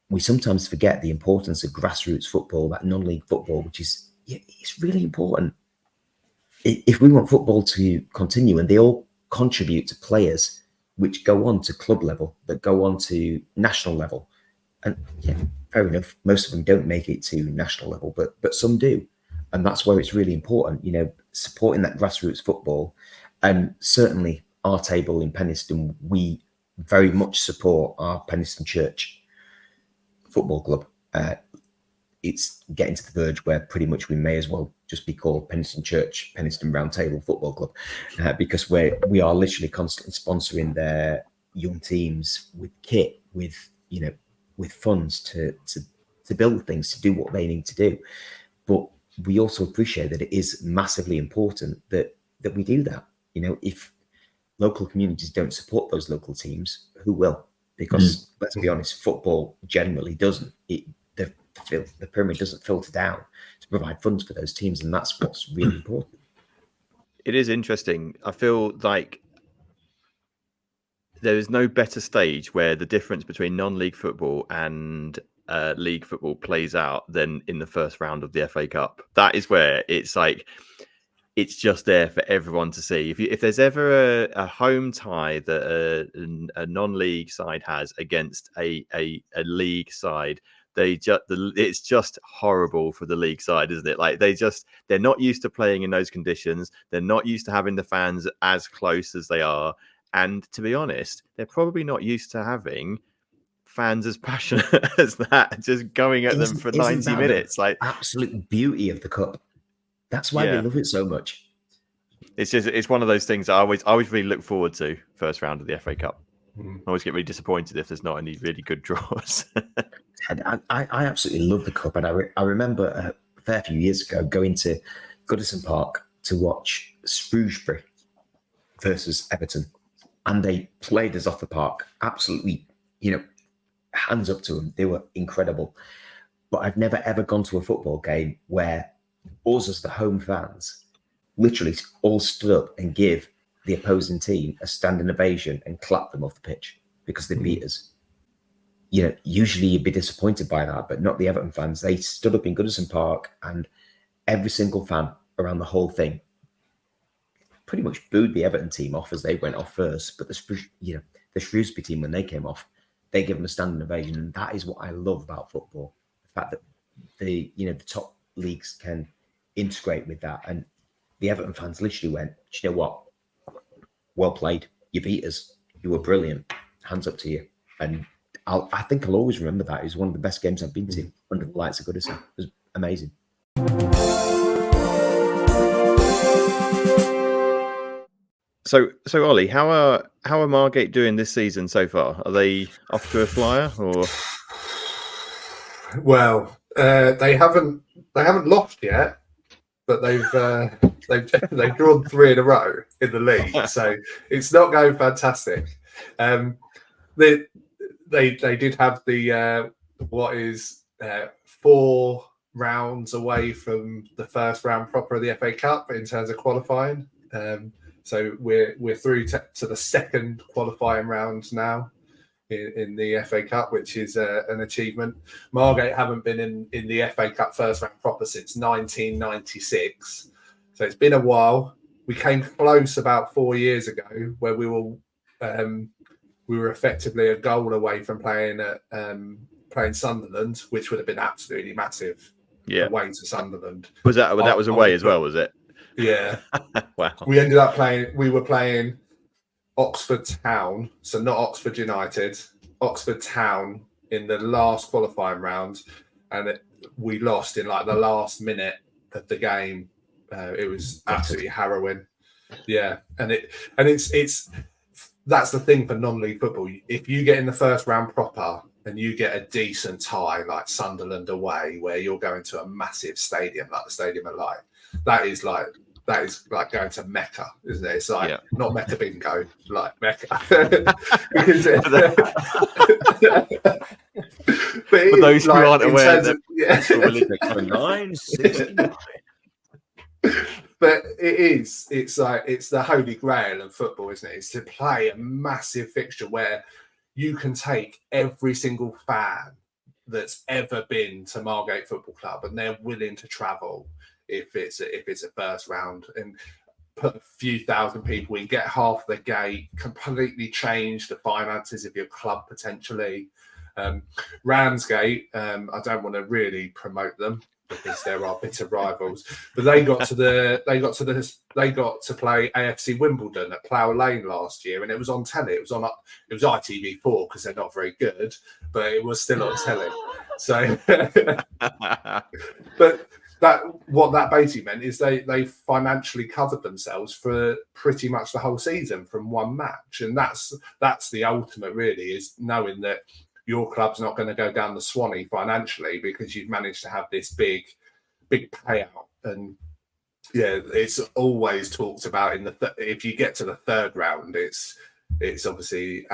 we sometimes forget the importance of grassroots football, that non-league football, which is, it's really important. If we want football to continue, and they all contribute to players which go on to club level, that go on to national level, and yeah, fair enough, most of them don't make it to national level, but some do, and that's where it's really important, you know, supporting that grassroots football. And certainly our table in Penistone, we very much support our Penistone Church Football Club. It's getting to the verge where pretty much we may as well just be called Penistone Church, Penistone Round Table Football Club, because we are literally constantly sponsoring their young teams with kit, with, you know, with funds to build things, to do what they need to do. But we also appreciate that it is massively important that we do that. You know, if local communities don't support those local teams, who will? Because let's be honest, football generally doesn't. The pyramid doesn't filter down to provide funds for those teams, and that's what's really important. It is interesting. I feel like there is no better stage where the difference between non-league football and league football plays out than in the first round of the FA Cup. That is where it's like, it's just there for everyone to see. If there's ever a home tie that a non-league side has against a league side, it's just horrible for the league side, isn't it? Like they're not used to playing in those conditions. They're not used to having the fans as close as they are. And to be honest, they're probably not used to having fans as passionate as that, just going at them for 90 minutes. Like, absolute beauty of the cup. That's why we love it so much. It's one of those things I always really look forward to, first round of the FA Cup. I always get really disappointed if there's not any really good draws. I absolutely love the cup, and I remember a fair few years ago going to Goodison Park to watch Shrewsbury versus Everton, and they played us off the park. Absolutely, you know, hands up to them. They were incredible. But I've never ever gone to a football game where us as the home fans literally all stood up and give the opposing team a standing ovation and clap them off the pitch because they beat us. You know, usually you'd be disappointed by that, but not the Everton fans. They stood up in Goodison Park, and every single fan around the whole thing pretty much booed the Everton team off as they went off first. But the Shrewsbury team, when they came off, they give them a standing ovation, and that is what I love about football: the fact that the top leagues can integrate with that. And the Everton fans literally went, "Do you know what? Well played. You beat us. You were brilliant. Hands up to you." And I think I'll always remember that. It was one of the best games I've been to under the lights of Goodison. It was amazing. So Ollie, how are Margate doing this season so far? Are they off to a flyer or? Well, they haven't lost yet, but they've drawn 3 in a row in the league, so it's not going fantastic. They did have the 4 rounds away from the first round proper of the FA Cup in terms of qualifying. So we're through to the second qualifying round now in the FA Cup, which is an achievement. Margate haven't been in the FA Cup first round proper since 1996, so it's been a while. We came close about 4 years ago, where we were effectively a goal away from playing Sunderland, which would have been absolutely massive. Yeah, away to Sunderland. Was that was away as well? Was it? Yeah. Wow. We ended up we were playing Oxford Town, so not Oxford United, Oxford Town in the last qualifying round, and we lost in like the last minute of the game. It was absolutely harrowing. Yeah, and it's that's the thing for non-league football. If you get in the first round proper and you get a decent tie like Sunderland away, where you're going to a massive stadium like the Stadium of Light, that is like going to Mecca, isn't it? It's like not Mecca bingo, like Mecca. Because for those who aren't aware, for 9.69. But it's the holy grail of football, isn't it? It's to play a massive fixture where you can take every single fan that's ever been to Margate Football Club, and they're willing to travel if it's a first round, and put a few thousand people in, get half the gate, completely change the finances of your club potentially. Ramsgate, I don't want to really promote them because there are bitter rivals, but they got to play AFC Wimbledon at Plough Lane last year, and it was on telly. It was ITV4 because they're not very good, but it was still on telly. So, but what that basically meant is they financially covered themselves for pretty much the whole season from one match, and that's the ultimate, really, is knowing that your club's not going to go down the Swanee financially because you've managed to have this big payout. And yeah, it's always talked about if you get to the third round, it's obviously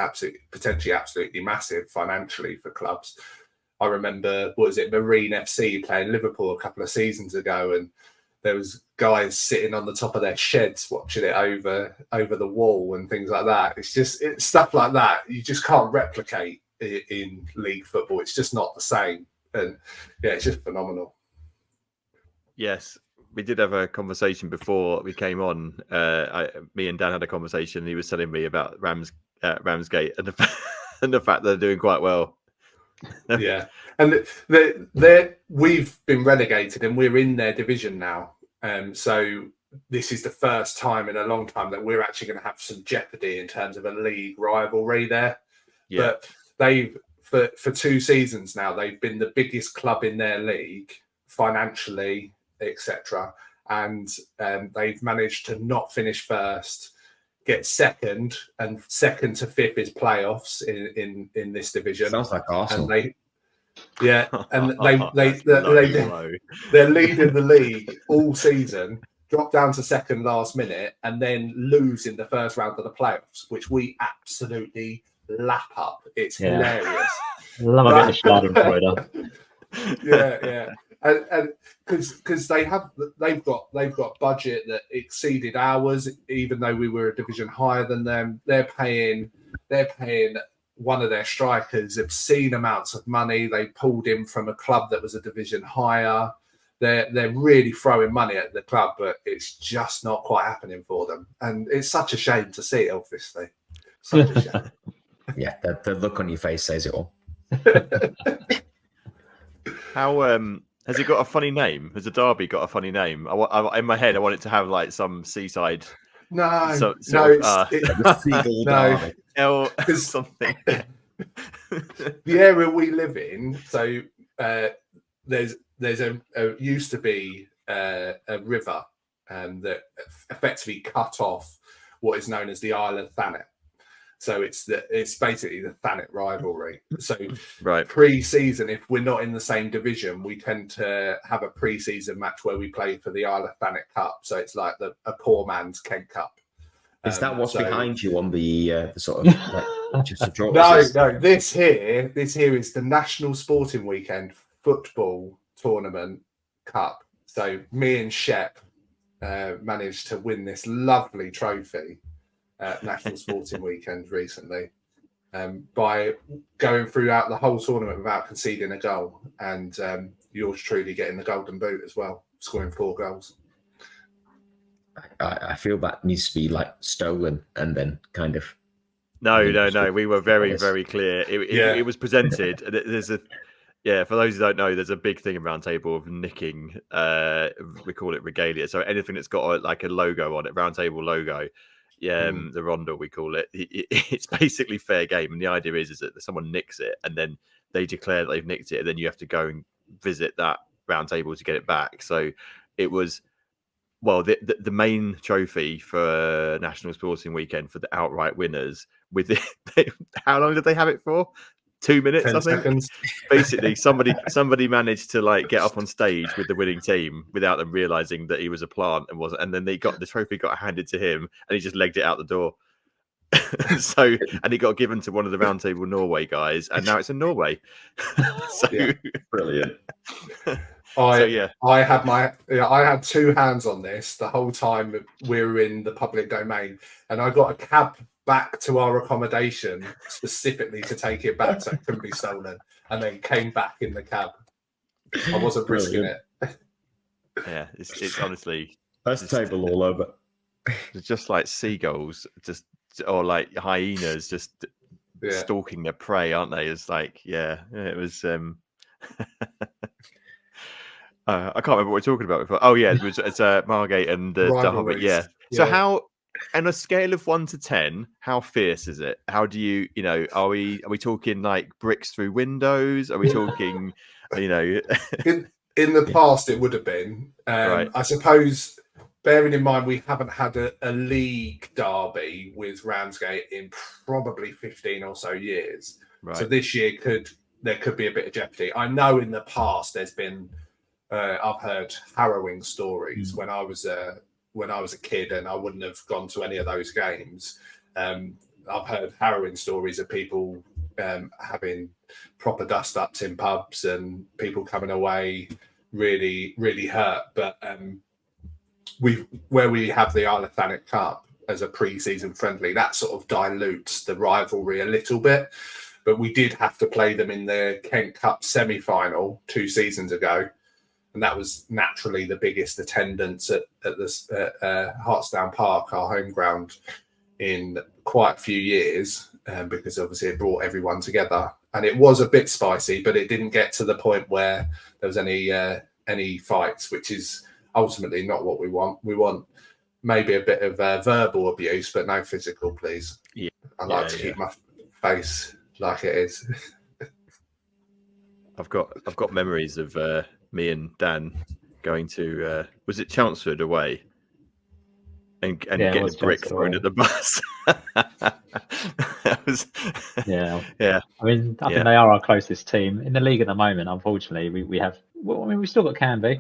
potentially absolutely massive financially for clubs. I remember, Marine FC playing Liverpool a couple of seasons ago, and there was guys sitting on the top of their sheds watching it over the wall and things like that. It's stuff like that you just can't replicate in league football. It's just not the same, and yeah, it's just phenomenal. Yes, we did have a conversation before we came on. Me and Dan had a conversation, and he was telling me about Ramsgate and the fact they're doing quite well. Yeah, and we've been relegated, and we're in their division now. So this is the first time in a long time that we're actually going to have some jeopardy in terms of a league rivalry there. Yeah. But they've for 2 seasons now, they've been the biggest club in their league financially, etc. And they've managed to not finish first, get second, and second to fifth is playoffs in this division. Sounds like Arsenal. And they're leading the league all season, drop down to second last minute, and then lose in the first round of the playoffs, which we absolutely lap up. It's hilarious. Love a bit of Schadenfreude. Yeah. And because they've got budget that exceeded ours, even though we were a division higher than them. They're paying one of their strikers obscene amounts of money. They pulled him from a club that was a division higher. They're really throwing money at the club, but it's just not quite happening for them. And it's such a shame to see, obviously. Such a shame. Yeah, the look on your face says it all. Has it got a funny name? Has the derby got a funny name? In my head, I want it to have like some seaside. No, So, The Seagull no, Derby. Something. The area we live in, so there's a used to be a river that effectively cut off what is known as the Isle of Thanet. So it's basically the Thanet rivalry. So right. pre-season, if we're not in the same division, we tend to have a pre-season match where we play for the Isle of Thanet Cup. So it's like a poor man's Kent Cup. Is that what's behind you on the sort of like, just a draw? No. This here is the National Sporting Weekend Football Tournament Cup. So me and Shepp managed to win this lovely trophy at National Sporting Weekend recently by going throughout the whole tournament without conceding a goal, and yours truly getting the golden boot as well, scoring 4 goals. I feel that needs to be like stolen and then kind of. No. We were very, very clear. It was presented. There's for those who don't know, there's a big thing in Round Table of nicking. We call it regalia. So anything that's got a logo on it, Round Table logo. The rondel we call it. It's basically fair game, and the idea is that someone nicks it, and then they declare that they've nicked it, and then you have to go and visit that round table to get it back. So it was, well, the main trophy for National Sporting Weekend for the outright winners. How long did they have it for? 2 minutes, 10 I think. seconds. Basically, somebody managed to like get up on stage with the winning team without them realizing that he was a plant and then the trophy got handed to him, and he just legged it out the door. And it got given to one of the Round Table Norway guys, and now it's in Norway. Brilliant. I had 2 hands on this the whole time we were in the public domain, and I got a cab back to our accommodation specifically to take it back so it couldn't be stolen, and then came back in the cab. I wasn't risking it. Yeah, it's honestly That's table all over. It's just like seagulls, or like hyenas, just stalking their prey, aren't they? It's like, it was. I can't remember what we're talking about before. Oh yeah, it's Margate and Derby. Yeah. So how, on a scale of 1 to 10, how fierce is it? How do you are we talking like bricks through windows? Are we talking, in the past it would have been. Right. I suppose, bearing in mind we haven't had a league derby with Ramsgate in probably 15 or so years. Right. So this year there could be a bit of jeopardy. I know in the past there's been. I've heard harrowing stories when I was a kid, and I wouldn't have gone to any of those games. I've heard harrowing stories of people having proper dust-ups in pubs and people coming away really, really hurt. But where we have the Isle of Thanet Cup as a pre-season friendly, that sort of dilutes the rivalry a little bit. But we did have to play them in the Kent Cup semi-final 2 seasons ago. And that was naturally the biggest attendance at Hartsdown Park, our home ground, in quite a few years, because obviously it brought everyone together. And it was a bit spicy, but it didn't get to the point where there was any fights, which is ultimately not what we want. We want maybe a bit of verbal abuse, but no physical, please. Yeah. I like to keep my face like it is. I've got memories of me and Dan going to was it Chelmsford away and getting the brick thrown at the bus. I mean, I think they are our closest team in the league at the moment. Unfortunately, we have. Well, I mean, we've still got Canby.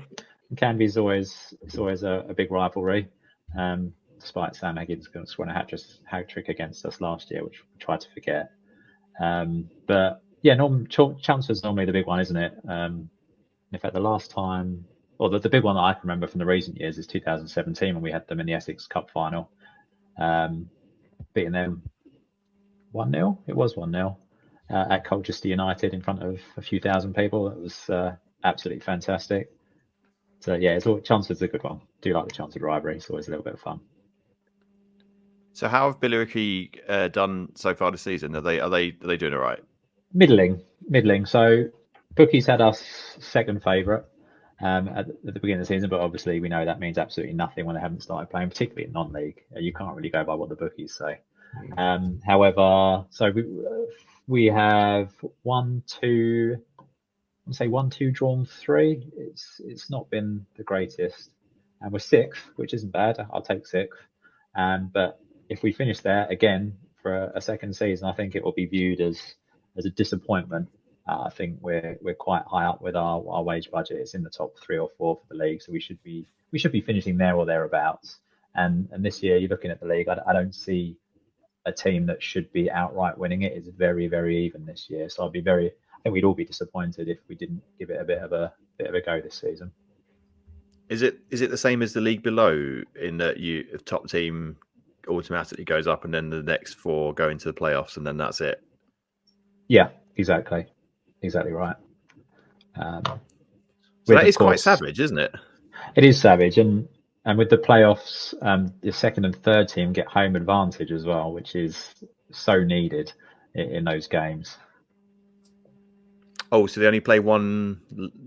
And Canby is always a big rivalry. Despite Sam Higgins scoring a hat trick against us last year, which we tried to forget. But yeah, Chelmsford's normally the big one, isn't it? In fact, the last time, or the big one that I can remember from the recent years is 2017 when we had them in the Essex Cup final, beating them 1-0. It was 1-0 at Colchester United in front of a few thousand people. That was absolutely fantastic. So yeah, Chelmsford's a good one. Do like the Chelmsford rivalry. It's always a little bit of fun. So how have Billericay done so far this season? Are they doing all right? Middling. So bookies had us second favourite. at the beginning of the season, but obviously we know that means absolutely nothing when they haven't started playing, particularly in non-league. You can't really go by what the bookies say. However, so we have 1-2 drawn 3. It's not been the greatest, and we're 6th, which isn't bad. I'll take 6th. But if we finish there again for a second season, I think it will be viewed as a disappointment. I think we're quite high up with our wage budget. It's in the top 3 or 4 for the league, so we should be finishing there or thereabouts. And this year, you're looking at the league. I don't see a team that should be outright winning it. It's very, very even this year. So I think we'd all be disappointed if we didn't give it a bit of a go this season. Is it the same as the league below, in that the top team automatically goes up and then the next 4 go into the playoffs and then that's it? Yeah, exactly right. So that is quite savage, isn't it? It is savage, and with the playoffs, the second and third team get home advantage as well, which is so needed in those games. Oh, so they only play one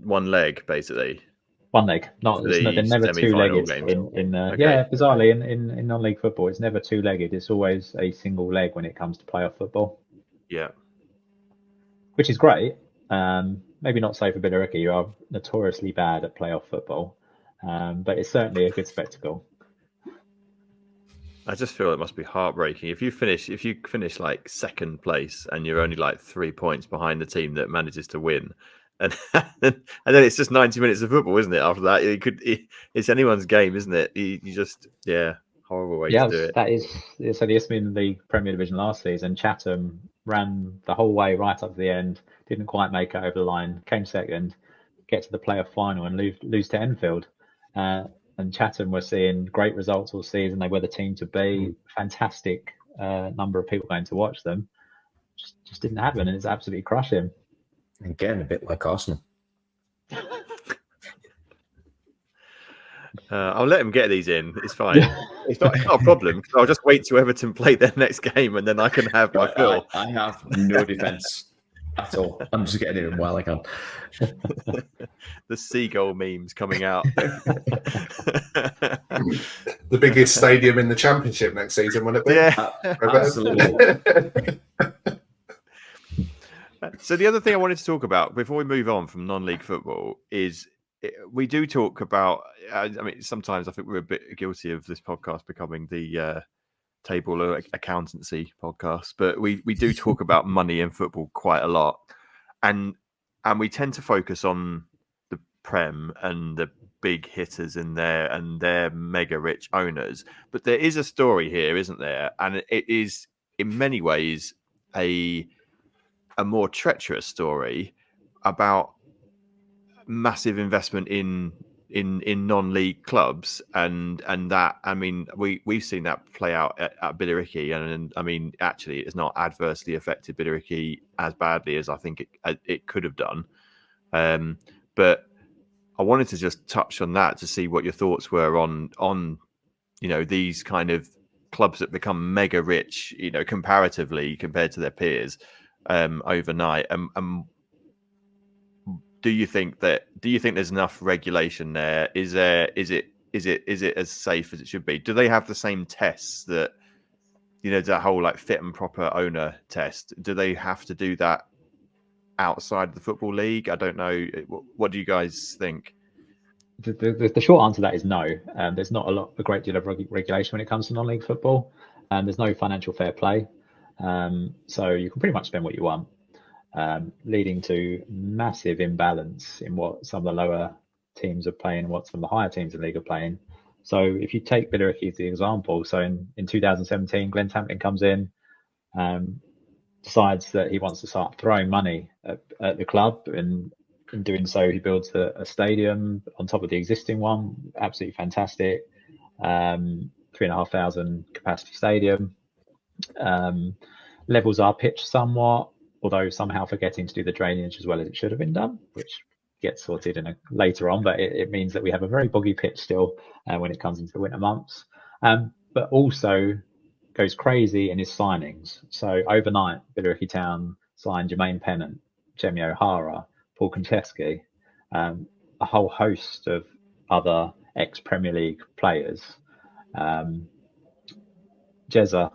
leg, basically. One leg, they're never two-legged Okay. Yeah, bizarrely in non-league football, it's never two-legged. It's always a single leg when it comes to playoff football. Yeah, which is great. Maybe not so for Billericay. You are notoriously bad at playoff football, but it's certainly a good spectacle. I just feel it must be heartbreaking if you finish like second place and you're only like 3 points behind the team that manages to win, and then it's just 90 minutes of football, isn't it? After that, it's anyone's game, isn't it? You just horrible way to do it. That is. So the Isthmian League Premier Division last season, Chatham ran the whole way right up to the end, didn't quite make it over the line, came second, get to the playoff final and lose to Enfield. And Chatham were seeing great results all season. They were the team to be. Fantastic number of people going to watch them. Just didn't happen, and it's absolutely crushing. Again, a bit like Arsenal. I'll let him get these in. It's fine. It's not a problem. I'll just wait till Everton play their next game, and then I can have my fill. I have no defence at all. I'm just getting it in while I can. The seagull memes coming out. The biggest stadium in the Championship next season, won't it be? Yeah, absolutely. So the other thing I wanted to talk about before we move on from non-league football is we do talk about. I mean, sometimes I think we're a bit guilty of this podcast becoming the table accountancy podcast, but we do talk about money in football quite a lot, and we tend to focus on the Prem and the big hitters in there and their mega rich owners. But there is a story here, isn't there? And it is in many ways a more treacherous story about massive investment in non-league clubs, and that, I mean, we've seen that play out at Billericay, and I mean, actually it's not adversely affected Billericay as badly as I think it could have done, but I wanted to just touch on that to see what your thoughts were on these kind of clubs that become mega rich, comparatively compared to their peers overnight. Do you think there's enough regulation there? Is it as safe as it should be? Do they have the same tests that, that whole like fit and proper owner test? Do they have to do that outside the Football League? I don't know. What do you guys think? The short answer to that is no. There's not a great deal of regulation when it comes to non-league football. There's no financial fair play. So you can pretty much spend what you want, leading to massive imbalance in what some of the lower teams are playing and what some of the higher teams in the league are playing. So if you take Billericay as the example, so in 2017, Glenn Tamplin comes in, decides that he wants to start throwing money at the club, and in doing so, he builds a stadium on top of the existing one, absolutely fantastic, 3,500 capacity stadium, levels our pitch somewhat, although somehow forgetting to do the drainage as well as it should have been done, which gets sorted later on, but it means that we have a very boggy pitch still when it comes into the winter months, but also goes crazy in his signings. So overnight, Billericay Town signed Jermaine Pennant, Jamie O'Hara, Paul Konchesky, a whole host of other ex-Premier League players. Jezza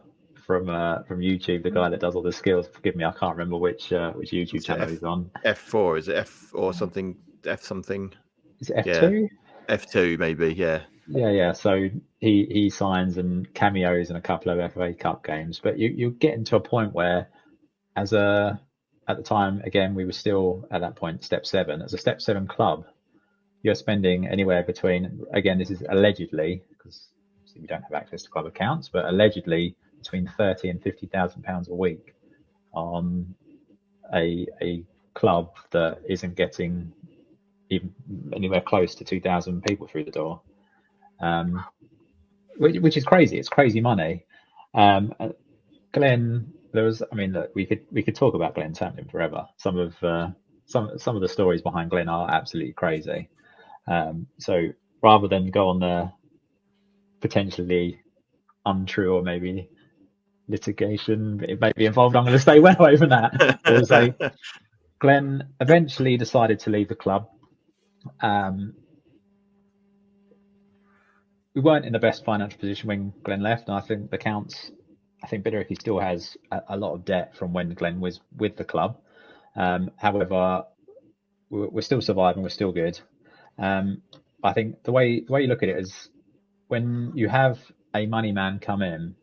from YouTube, the guy that does all the skills. Forgive me, I can't remember which YouTube channel he's on. F4, is it F or something? F something? Is it F2? Yeah. F2 maybe, yeah. Yeah. So he signs and cameos in a couple of FA Cup games, but you're getting to a point where, at the time, again, we were still at that point step 7. As a step 7 club, you're spending anywhere between, again, this is allegedly, because we don't have access to club accounts, but allegedly between 30 and 50,000 pounds a week on a club that isn't getting even anywhere close to 2,000 people through the door, which is crazy. It's crazy money. Glenn, look, we could talk about Glenn Tamlin forever. Some of the stories behind Glenn are absolutely crazy. So rather than go on the potentially untrue or maybe litigation it may be involved, I'm going to stay well away from that. We'll say Glenn eventually decided to leave the club. We weren't in the best financial position when Glenn left, and I think Billericay still has a lot of debt from when Glenn was with the club. However, we're still surviving, we're still good. I think the way you look at it is, when you have a money man come in,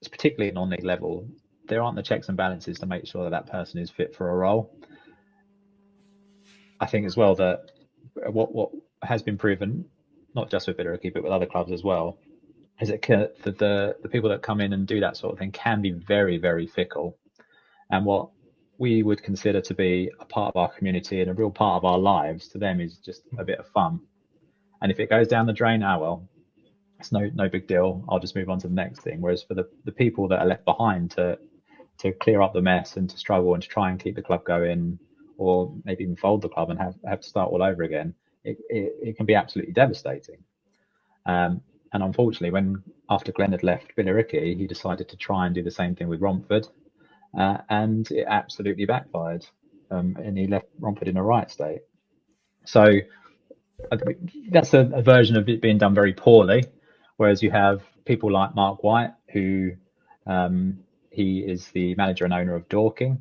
it's particularly at non-league level, there aren't the checks and balances to make sure that person is fit for a role. I think as well that what has been proven, not just with Billericay but with other clubs as well, is that the people that come in and do that sort of thing can be very, very fickle. And what we would consider to be a part of our community and a real part of our lives, to them is just a bit of fun. And if it goes down the drain, well, it's no big deal. I'll just move on to the next thing. Whereas for the people that are left behind to clear up the mess and to struggle and to try and keep the club going, or maybe even fold the club and have to start all over again, it can be absolutely devastating. And unfortunately, after Glenn had left Billericay, he decided to try and do the same thing with Romford, and it absolutely backfired. And he left Romford in a riot state. So that's a version of it being done very poorly. Whereas you have people like Mark White, who he is the manager and owner of Dorking.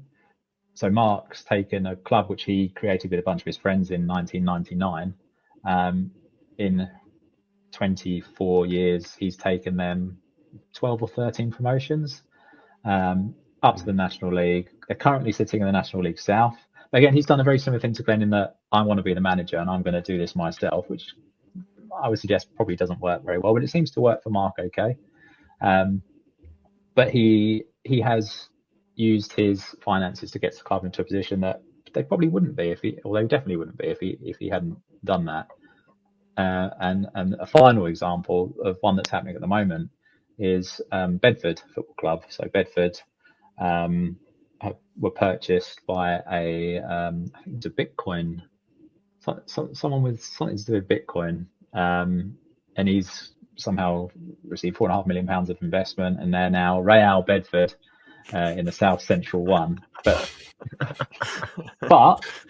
So Mark's taken a club which he created with a bunch of his friends in 1999. In 24 years, he's taken them 12 or 13 promotions up to the National League. They're currently sitting in the National League South. But again, he's done a very similar thing to Glenn in that I want to be the manager and I'm going to do this myself, which I would suggest probably doesn't work very well, but it seems to work for Mark okay. But he has used his finances to get the club into a position that they probably wouldn't be they definitely wouldn't be if he hadn't done that. And a final example of one that's happening at the moment is Bedford Football Club. So Bedford were purchased by I think it's a Bitcoin, someone with something to do with Bitcoin, and he's somehow received £4.5 million of investment, and they're now Real Bedford in the South Central One. But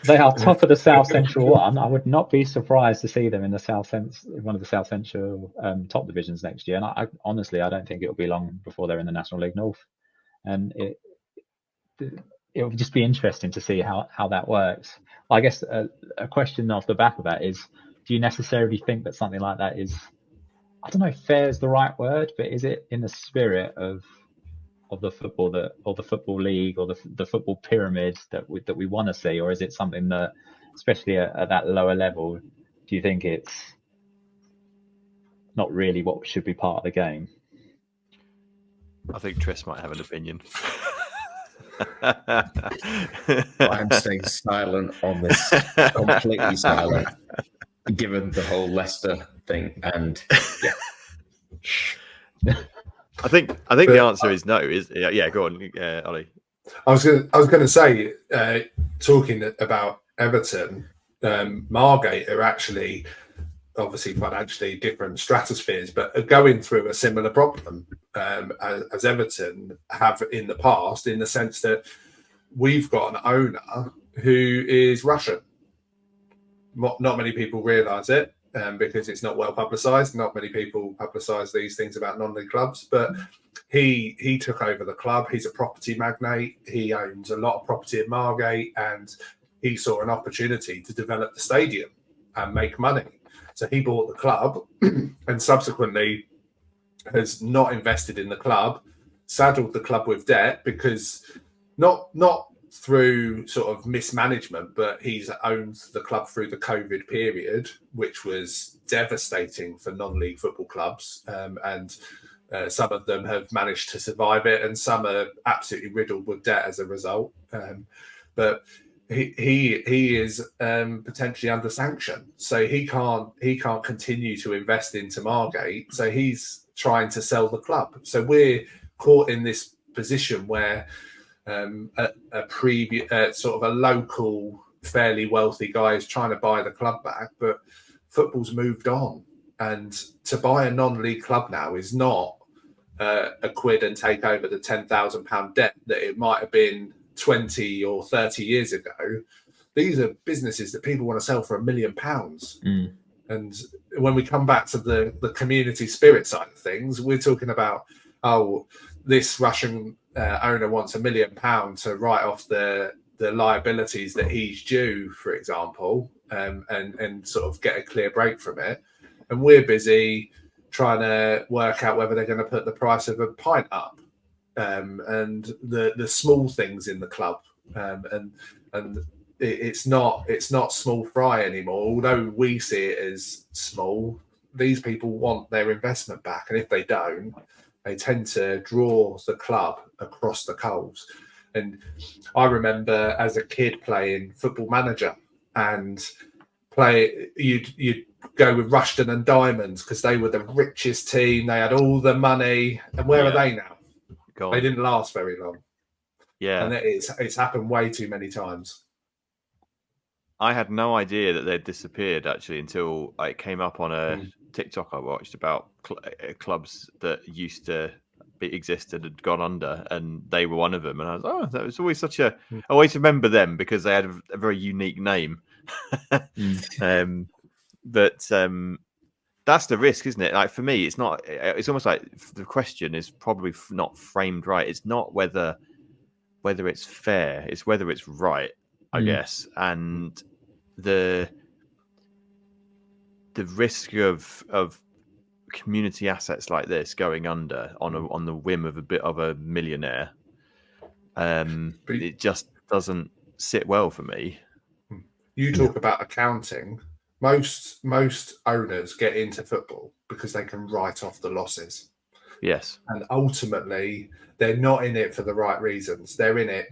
they are top of the South Central One. I would not be surprised to see them in one of the South Central top divisions next year. And I honestly don't think it'll be long before they're in the National League North. And it'll just be interesting to see how that works. I guess a question off the back of that is, do you necessarily think that something like that is, I don't know if fair is the right word, but is it in the spirit of the football or the football league or the football pyramid that we want to see, or is it something that, especially at that lower level, do you think it's not really what should be part of the game? I think Tris might have an opinion. I'm staying silent on this, completely silent, given the whole Leicester thing. And yeah. I think the answer is no. Go on, Ollie. I was going to say, talking about Everton, Margate are actually obviously financially different stratospheres, but are going through a similar problem as Everton have in the past, in the sense that we've got an owner who is Russian. not many people realise it because it's not well publicised. Not many people publicise these things about non-league clubs, but he took over the club. He's a property magnate. He owns a lot of property in Margate, and he saw an opportunity to develop the stadium and make money. So he bought the club and subsequently has not invested in the club, saddled the club with debt because not through sort of mismanagement, but he's owned the club through the COVID period, which was devastating for non-league football clubs. And some of them have managed to survive it, and some are absolutely riddled with debt as a result. But he is potentially under sanction, so he can't continue to invest into Margate. So he's trying to sell the club. So we're caught in this position where a previous sort of a local, fairly wealthy guy is trying to buy the club back, but football's moved on, and to buy a non-league club now is not a quid and take over the £10,000 debt that it might have been 20 or 30 years ago. These are businesses that people want to sell for £1 million. And when we come back to the community spirit side of things, we're talking about, this Russian owner wants £1 million to write off the liabilities that he's due, for example, and sort of get a clear break from it. And we're busy trying to work out whether they're going to put the price of a pint up, and the small things in the club, and it's not small fry anymore. Although we see it as small, these people want their investment back, and if they don't, they tend to draw the club across the coals. And I remember as a kid playing Football Manager, and you'd go with Rushden and Diamonds because they were the richest team. They had all the money, and where are they now? God. They didn't last very long. Yeah, and it's happened way too many times. I had no idea that they'd disappeared actually until it came up on a TikTok I watched about clubs that used to exist and had gone under, and they were one of them. And I was, that was always such a. I always remember them because they had a very unique name. But that's the risk, isn't it? Like for me, it's not. It's almost like the question is probably not framed right. It's not whether it's fair; it's whether it's right, I guess. And the risk of community assets like this going under on the whim of a bit of a millionaire, it just doesn't sit well for me. You talk about accounting. Most owners get into football because they can write off the losses. Yes. And ultimately, they're not in it for the right reasons. They're in it,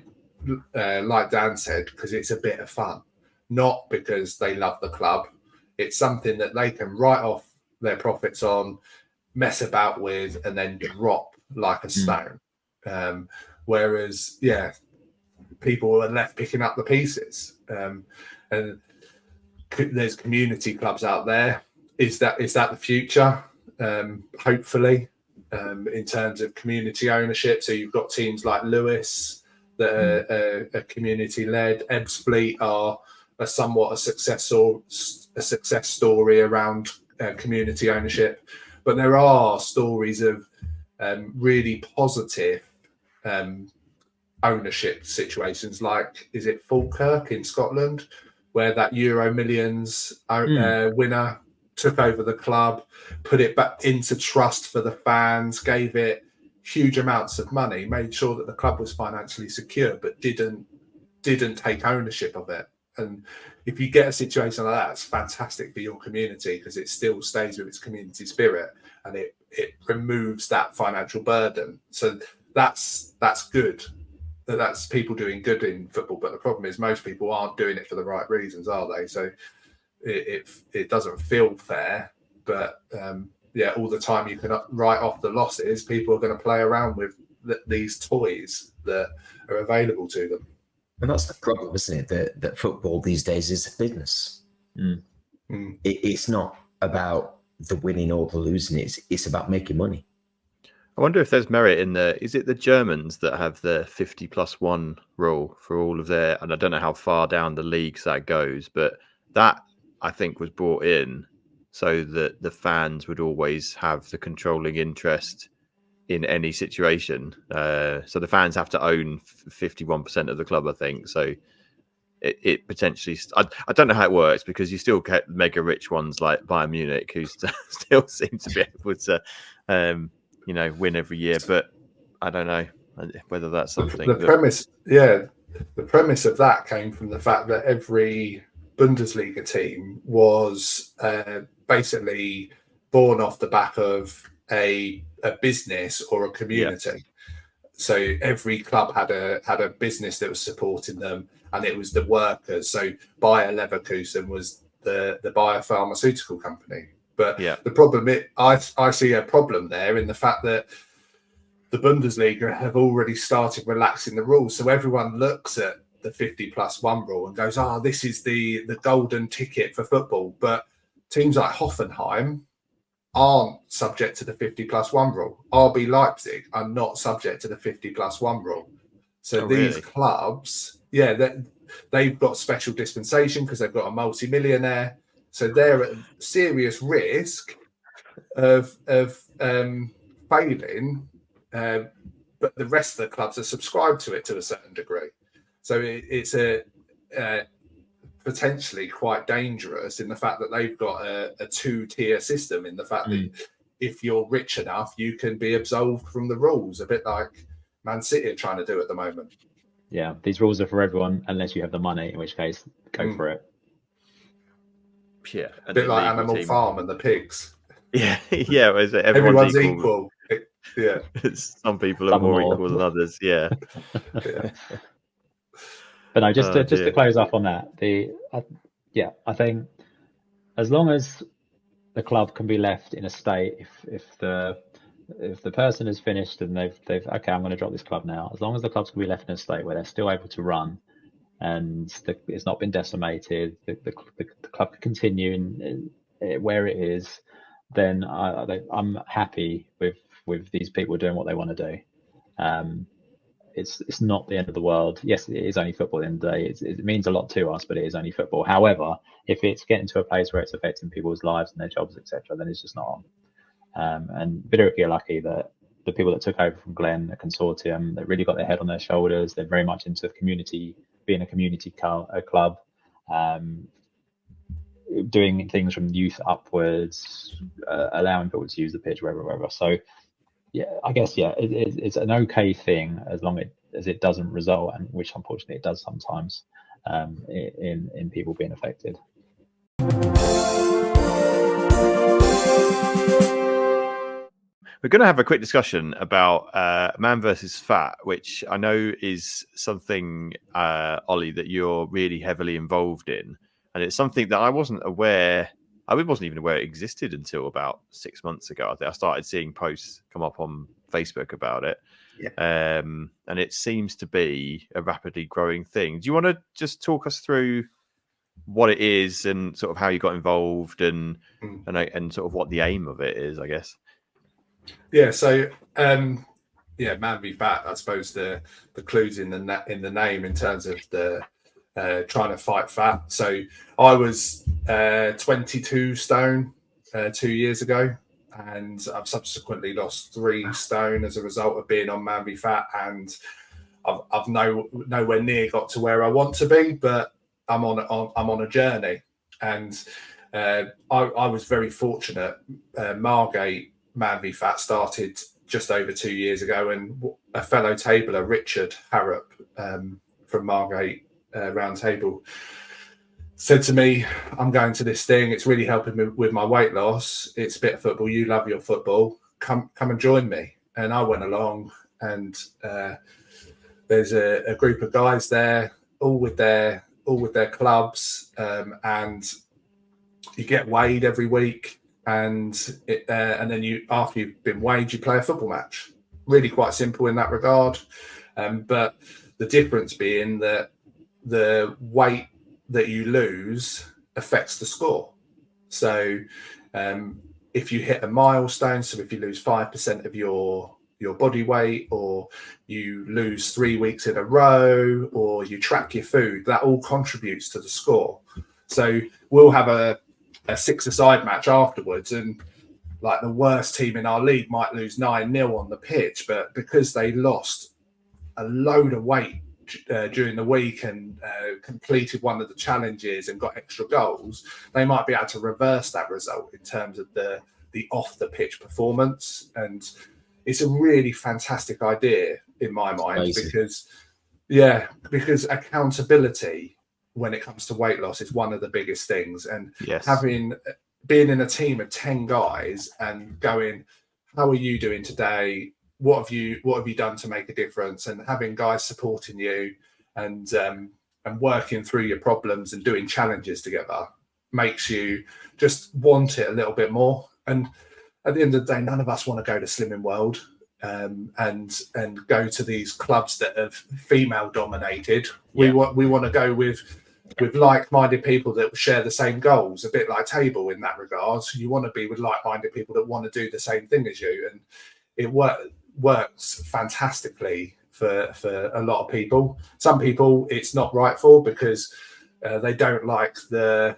like Dan said, because it's a bit of fun, not because they love the club. It's something that they can write off their profits on, mess about with, and then drop like a stone. Whereas, people are left picking up the pieces. And there's community clubs out there. Is that the future? Hopefully, in terms of community ownership. So you've got teams like Lewis that are community led. Ebbsfleet are somewhat a success story around community ownership. But there are stories of really positive ownership situations, like is it Falkirk in Scotland, where that Euro Millions winner took over the club, put it back into trust for the fans, gave it huge amounts of money, made sure that the club was financially secure, but didn't take ownership of it. And if you get a situation like that, it's fantastic for your community because it still stays with its community spirit and it removes that financial burden. So that's good. That's people doing good in football. But the problem is most people aren't doing it for the right reasons, are they? So it doesn't feel fair. But all the time you can write off the losses, people are going to play around with these toys that are available to them. And that's the problem, isn't it? That football these days is a business. It's not about the winning or the losing. It's about making money. I wonder if there's merit in is it the Germans that have the 50+1 rule for all of their, and I don't know how far down the leagues that goes, but that I think, was brought in so that the fans would always have the controlling interest in any situation. So the fans have to own 51% of the club, I think. So it potentially, I don't know how it works, because you still get mega rich ones like Bayern Munich who still seem to be able to, win every year. But I don't know whether that's something. The premise of that came from the fact that every Bundesliga team was basically born off the back of a business or a community. Yeah. So every club had a business that was supporting them, and it was the workers. So Bayer Leverkusen was the biopharmaceutical company. But the problem, I see a problem there in the fact that the Bundesliga have already started relaxing the rules. So everyone looks at the 50+1 rule and goes, this is the golden ticket for football. But teams like Hoffenheim aren't subject to the 50+1 rule. RB Leipzig are not subject to the 50+1 rule. So these clubs, they've got special dispensation because they've got a multi-millionaire. So they're at serious risk of failing. But the rest of the clubs are subscribed to it to a certain degree. So it's a potentially quite dangerous in the fact that they've got a two-tier system, in the fact that if you're rich enough, you can be absolved from the rules, a bit like Man City are trying to do at the moment. Yeah, these rules are for everyone unless you have the money, in which case, go for it. Yeah, a bit like Animal Farm and the pigs. Yeah, yeah. Everyone's equal. Yeah, some people are more equal than others. Yeah. But no, just to close off on that, I think as long as the club can be left in a state, if the person is finished and they've okay, I'm going to drop this club now. As long as the clubs can be left in a state where they're still able to run, and it's not been decimated, the club can continue in where it is, then I'm happy with these people doing what they want to do. It's not the end of the world. Yes, it is only football at the end of the day. It means a lot to us, but it is only football. However, if it's getting to a place where it's affecting people's lives and their jobs, etc., then it's just not on. And Billericay are lucky that the people that took over from Glenn, the consortium, they really got their head on their shoulders. They're very much into community, being a community club, doing things from youth upwards, allowing people to use the pitch wherever. So, yeah, I guess, it's an okay thing as long as it doesn't result, and which unfortunately it does sometimes, in people being affected. We're going to have a quick discussion about man versus fat, which I know is something, Ollie, that you're really heavily involved in. And it's something that I wasn't aware. I wasn't even aware it existed until about 6 months ago. I think I started seeing posts come up on Facebook about it. Yeah. And it seems to be a rapidly growing thing. Do you want to just talk us through what it is and sort of how you got involved and sort of what the aim of it is, I guess? Yeah. So, man v fat, I suppose the clues in the name in terms of the trying to fight fat. So I was 22 stone 2 years ago, and I've subsequently lost 3 stone as a result of being on man v fat, and I've nowhere near got to where I want to be, but I'm on a journey. And I was very fortunate. Margate Man v Fat started just over 2 years ago, and a fellow tabler, Richard Harrop, from Margate Round Table, said to me, I'm going to this thing, it's really helping me with my weight loss, it's a bit of football, you love your football, come and join me. And I went along, and there's a group of guys there, all with their clubs, and you get weighed every week. And then you, after you've been weighed, you play a football match. Really quite simple in that regard. But the difference being that the weight that you lose affects the score. So if you hit a milestone, so if you lose 5% of your body weight, or you lose 3 weeks in a row, or you track your food, that all contributes to the score. So we'll have a 6-a-side match afterwards, and like the worst team in our league might lose 9-0 on the pitch, but because they lost a load of weight during the week and completed one of the challenges and got extra goals, they might be able to reverse that result in terms of the off the pitch performance. And it's a really fantastic idea in my mind. Amazing. because accountability when it comes to weight loss is one of the biggest things. And being in a team of 10 guys and going, how are you doing today? What have you done to make a difference? And having guys supporting you and working through your problems and doing challenges together makes you just want it a little bit more. And at the end of the day, none of us want to go to Slimming World and go to these clubs that are female dominated. We want to go with like-minded people that share the same goals, a bit like Table in that regard. You want to be with like-minded people that want to do the same thing as you, and it works fantastically for a lot of people. Some people it's not right for because they don't like the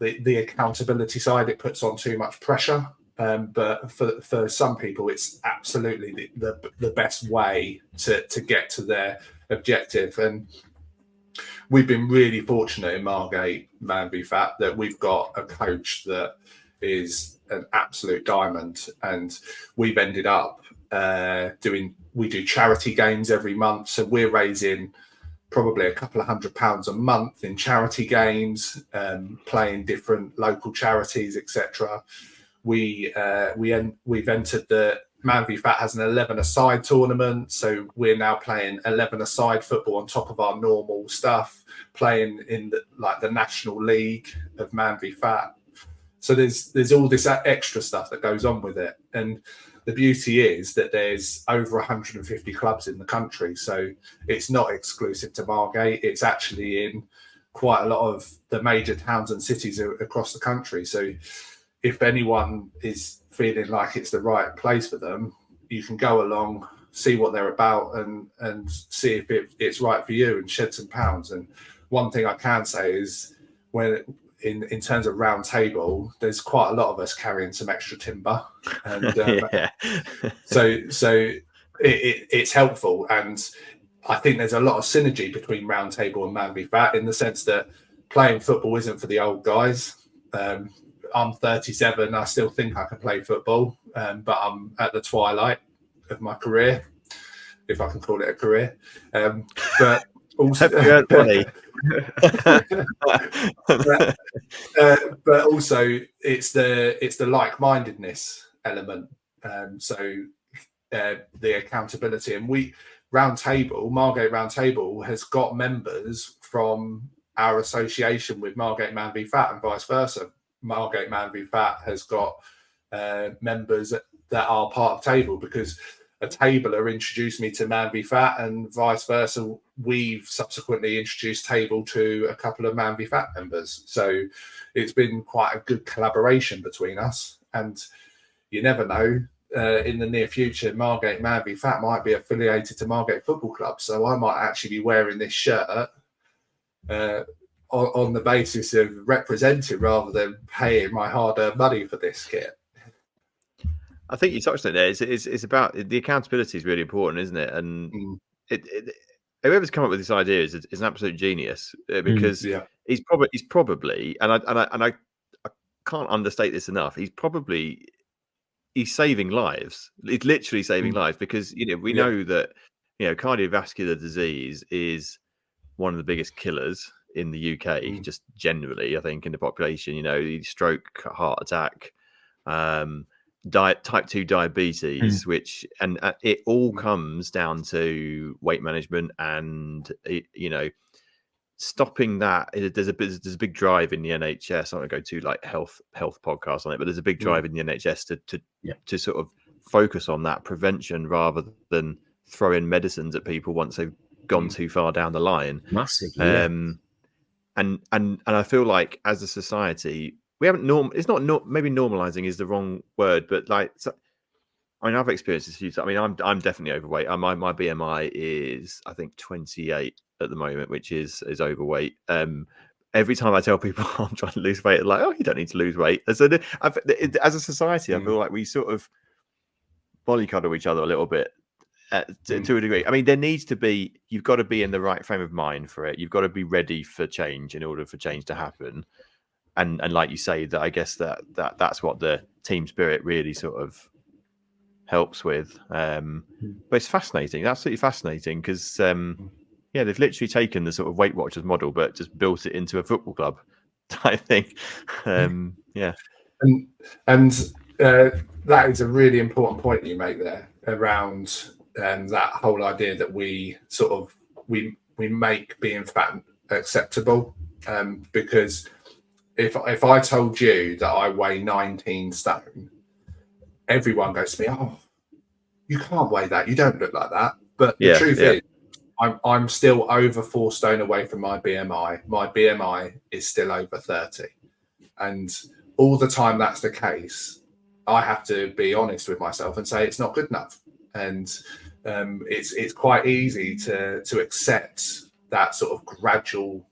accountability side. It puts on too much pressure. But for some people, it's absolutely the best way to get to their objective. And we've been really fortunate in Margate Man v Fat that we've got a coach that is an absolute diamond, and we've ended up we do charity games every month, so we're raising probably a couple of £100 a month in charity games, playing different local charities, etc. We've entered the Man v Fat has an 11-a-side tournament, so we're now playing 11-a-side football on top of our normal stuff, playing in the National League of Man v Fat. So there's all this extra stuff that goes on with it, and the beauty is that there's over 150 clubs in the country, so it's not exclusive to Margate. It's actually in quite a lot of the major towns and cities across the country. So if anyone is feeling like it's the right place for them, you can go along, see what they're about, and see if it's right for you and shed some pounds. And one thing I can say is when in terms of Round Table, there's quite a lot of us carrying some extra timber, and so it's helpful. And I think there's a lot of synergy between Round Table and Man v Fat in the sense that playing football isn't for the old guys. I'm 37. I still think I can play football, but I'm at the twilight of my career, if I can call it a career. But also, but also it's the like-mindedness element. So the accountability, and Margate Round Table has got members from our association with Margate Man v Fat and vice versa. Margate Man v Fat has got members that are part of Table because a tabler introduced me to Man v Fat, and vice versa. We've subsequently introduced Table to a couple of Man v Fat members. So it's been quite a good collaboration between us. And you never know, in the near future, Margate Man v Fat might be affiliated to Margate Football Club. So I might actually be wearing this shirt on the basis of representing rather than paying my hard-earned money for this kit. I think you touched on it there. It's about the accountability is really important, isn't it? And whoever's come up with this idea is an absolute genius because he's probably and I can't understate this enough. He's saving lives. It's literally saving lives because we know that cardiovascular disease is one of the biggest killers in the UK, just generally. I think in the population, stroke, heart attack. Type 2 diabetes, which and it all comes down to weight management and stopping that. There's a big drive in the NHS. I don't want to go to like health podcasts on it, but there's a big drive in the NHS to sort of focus on that prevention rather than throw in medicines at people once they've gone too far down the line. Massively. And I feel like as a society, we haven't maybe normalizing is the wrong word, but I've experienced this a few times. I mean, I'm definitely overweight. My BMI is I think 28 at the moment, which is overweight. every time I tell people I'm trying to lose weight, like, oh, you don't need to lose weight. And so as a society, I feel like we sort of mollycoddle each other a little bit to a degree. I mean, there needs to be, you've got to be in the right frame of mind for it. You've got to be ready for change in order for change to happen. And like you say, that I guess that's what the team spirit really sort of helps with. But it's fascinating, absolutely fascinating, because they've literally taken the sort of Weight Watchers model, but just built it into a football club type thing. And that is a really important point you make there around that whole idea that we make being fat acceptable, because if I told you that I weigh 19 stone, everyone goes to me, oh, you can't weigh that, you don't look like that. But the truth is, I'm still over 4 stone away from my BMI. My BMI is still over 30. And all the time that's the case, I have to be honest with myself and say it's not good enough. And it's quite easy to accept that sort of gradual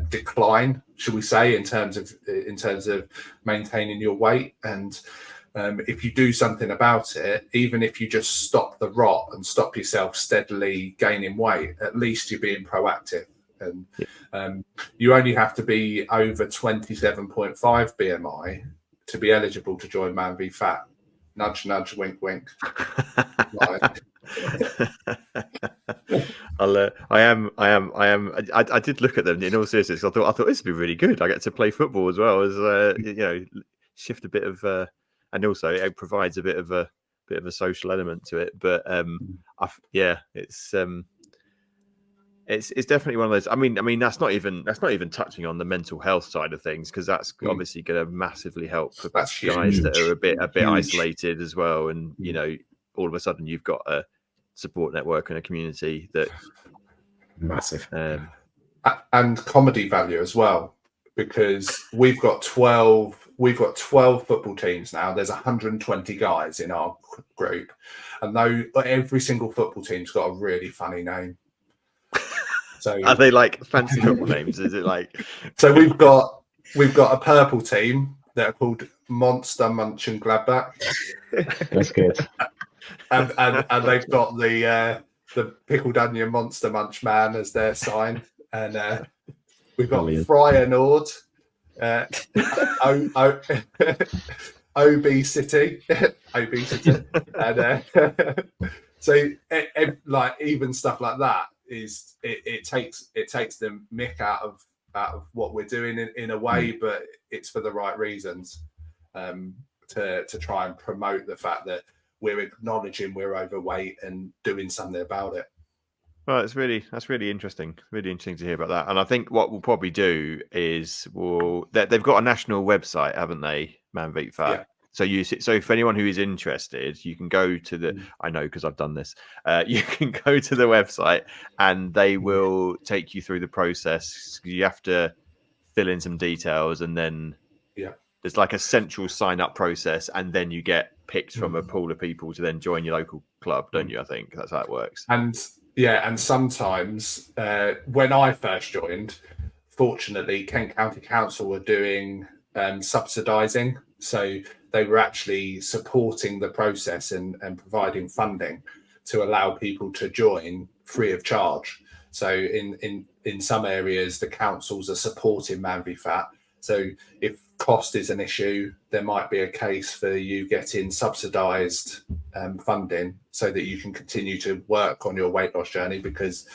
decline, should we say, in terms of maintaining your weight. And if you do something about it, even if you just stop the rot and stop yourself steadily gaining weight, at least you're being proactive. And you only have to be over 27.5 BMI to be eligible to join Man v Fat. Nudge, nudge, wink, wink. I did look at them in all seriousness. I thought this would be really good. I get to play football as well as shift a bit of, and also it provides a bit of a social element to it. But it's definitely one of those. I mean that's not even touching on the mental health side of things, because that's obviously going to massively help for guys that are a bit isolated as well. And all of a sudden you've got a support network and a community that massive, and comedy value as well, because we've got 12 football teams now. There's 120 guys in our group, and though every single football team's got a really funny name. So are they like fancy football names? Is it like? So we've got a purple team that are called Monster Munch and Gladbach. That's good. And they've got the pickled onion Monster Munch man as their sign, and we've got Friar Nord, obesity, and so like even stuff like that is it takes the mick out of what we're doing in a way, but it's for the right reasons, to try and promote the fact that we're acknowledging we're overweight and doing something about it. Well, that's really interesting. Really interesting to hear about that. And I think what we'll probably do is they've got a national website, haven't they, Man v Fat? Yeah. So for anyone who is interested, you can go to the. I know because I've done this. You can go to the website and they will take you through the process. You have to fill in some details, and then there's like a central sign up process, and then you get picked from a pool of people to then join your local club, don't you? I think that's how it works. And sometimes when I first joined, fortunately, Kent County Council were doing subsidising, so they were actually supporting the process and providing funding to allow people to join free of charge. So in some areas, the councils are supporting Man v Fat. So if cost is an issue, there might be a case for you getting subsidised funding so that you can continue to work on your weight loss journey, because,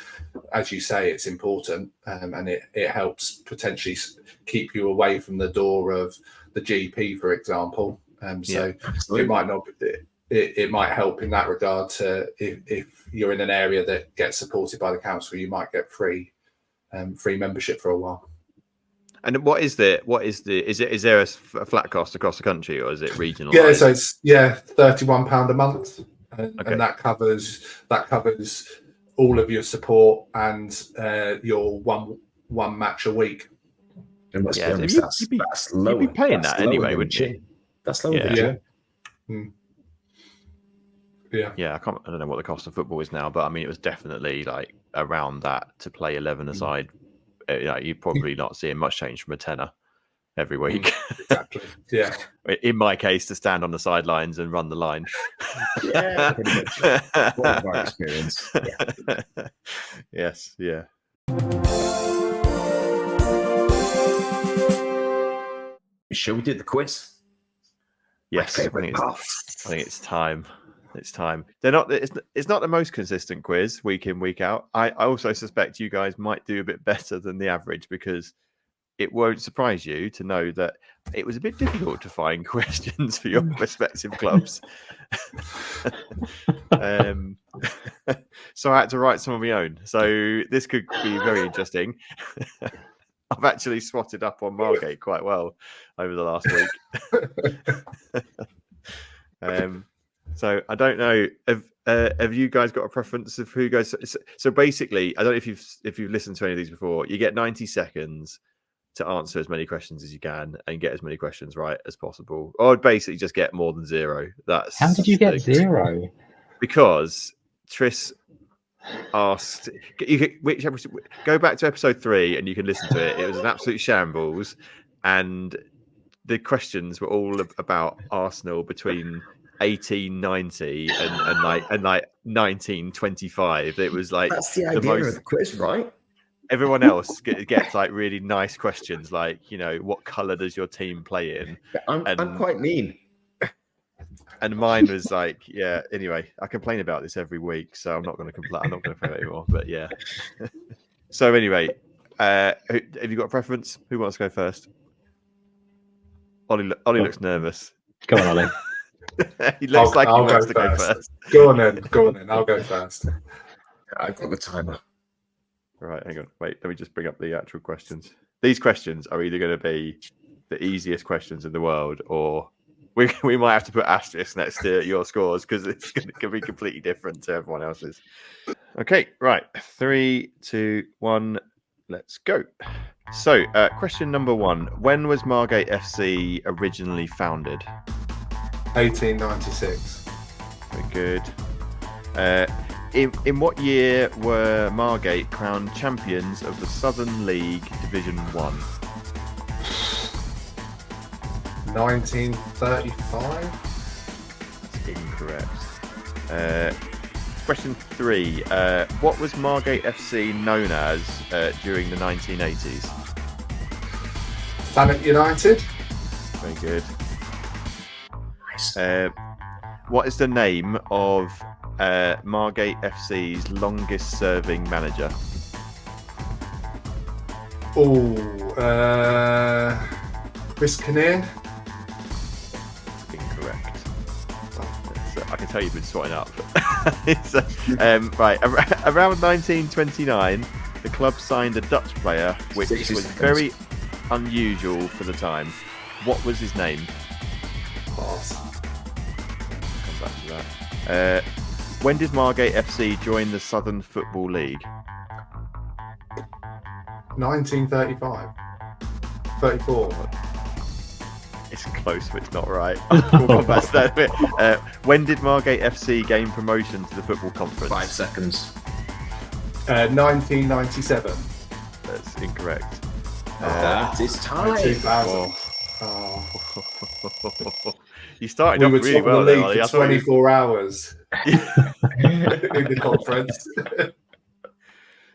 as you say, it's important, and it helps potentially keep you away from the door of the GP, for example. So it might not. It might help in that regard. To if you're in an area that gets supported by the council, you might get free membership for a while. And is there a flat cost across the country, or is it regional? Yeah, so it's £31 a month, and that covers all of your support and your one match a week. You'd be paying that anyway, wouldn't you? That's lower. Yeah. I don't know what the cost of football is now, but I mean, it was definitely like around that to play 11 aside you're probably not seeing much change from a tenner every week. Exactly. Yeah. In my case, to stand on the sidelines and run the line. Yeah, pretty much. One of our experience. Yeah. Yes. Yeah. Shall we do the quiz? Yes. My I favorite part. think it's time. It's time. It's not the most consistent quiz week in, week out. I also suspect you guys might do a bit better than the average, because it won't surprise you to know that it was a bit difficult to find questions for your respective clubs. So I had to write some of my own. So this could be very interesting. I've actually swatted up on Margate quite well over the last week. So I don't know. Have you guys got a preference of who goes? So basically, I don't know if you've listened to any of these before. You get 90 seconds to answer as many questions as you can and get as many questions right as possible, or basically just get more than zero. That's How did you get 0? Because Tris asked. Go back to episode 3 and you can listen to it. It was an absolute shambles, and the questions were all about Arsenal between 1890 and 1925. It was like that's the idea of the quiz, right? Everyone else gets like really nice questions, like, what color does your team play in? I'm quite mean. And mine was like, yeah. Anyway, I complain about this every week, so I'm not going to complain. I'm not going to play it anymore. But yeah. So anyway, have you got a preference? Who wants to go first? Ollie looks nervous. Go on, Ollie. He looks like he wants to go first. Go on then. I'll go first. I've got the timer. Right, hang on. Wait, let me just bring up the actual questions. These questions are either going to be the easiest questions in the world, or we might have to put asterisks next to your scores, because it's going to be completely different to everyone else's. Okay, right. 3, 2, 1. Let's go. So, question number 1. When was Margate FC originally founded? 1896. Very good. In what year were Margate crowned champions of the Southern League Division 1? 1935? That's incorrect. Question 3. What was Margate FC known as during the 1980s? Thanet United? Very good. What is the name of Margate FC's longest serving manager? Chris Kinnear? Incorrect. I can tell you've been swatting up. Right, around 1929, the club signed a Dutch player, which was very unusual for the time. What was his name? Pass. Come back to that. When did Margate FC join the Southern Football League? 1935. 34. It's close, but it's not right. We'll come back to that a bit. When did Margate FC gain promotion to the football conference? 5 seconds. 1997. That's incorrect. That is time. 2000. You started We off were really top well of the there, league Ollie. for 24 hours in the conference.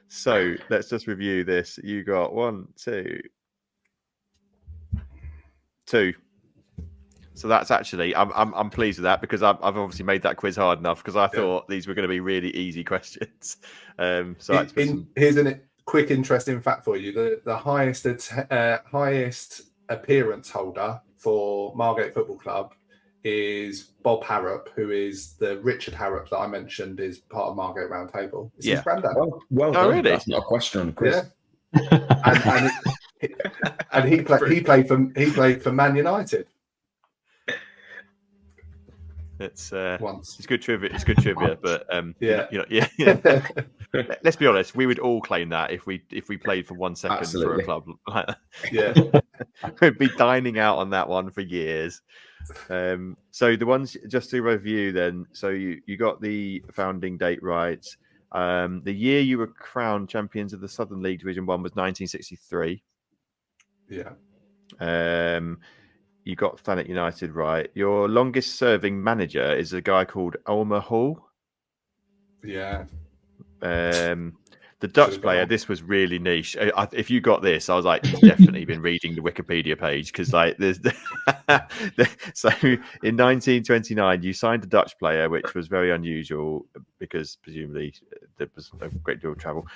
So let's just review this. You got 1, 2. So that's actually I'm pleased with that, because I've obviously made that quiz hard enough, because I thought these were going to be really easy questions. Here's a quick interesting fact for you: the highest appearance holder for Margate Football Club is Bob Harrop, who is the Richard Harrop that I mentioned is part of Margate Round Table. It's his granddad. Well done. Really? That's not a question on the quiz. Yeah. and he played for Man United. It's Once. It's good trivia. It's good trivia, but yeah. Let's be honest. We would all claim that if we played for 1 second Absolutely. for a club. Yeah. We'd be dining out on that one for years. So the ones, just to review then. So you got the founding date right. The year you were crowned champions of the Southern League Division 1 was 1963. Yeah. You got Thanet United right. Your longest serving manager is a guy called Elmer Hall. Yeah. The Dutch player, this was really niche. If you got this, I was like, he's definitely been reading the Wikipedia page because, like, there's. So in 1929, you signed a Dutch player, which was very unusual because presumably there was a great deal of travel.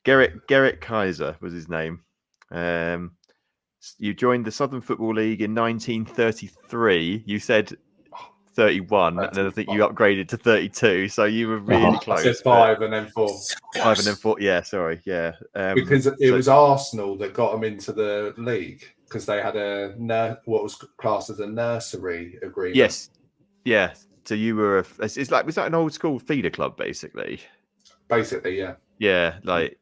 Gerrit Kaiser was his name. You joined the Southern Football League in 1933. You said 31, and then I think you upgraded to 32. So you were really close. I said 5 and then 4. 5 and then 4. Yeah, sorry. Yeah, because it was Arsenal that got them into the league because they had what was classed as a nursery agreement. Yes. Yeah. So you were it's like, was that an old school feeder club basically? Basically, yeah. Yeah, like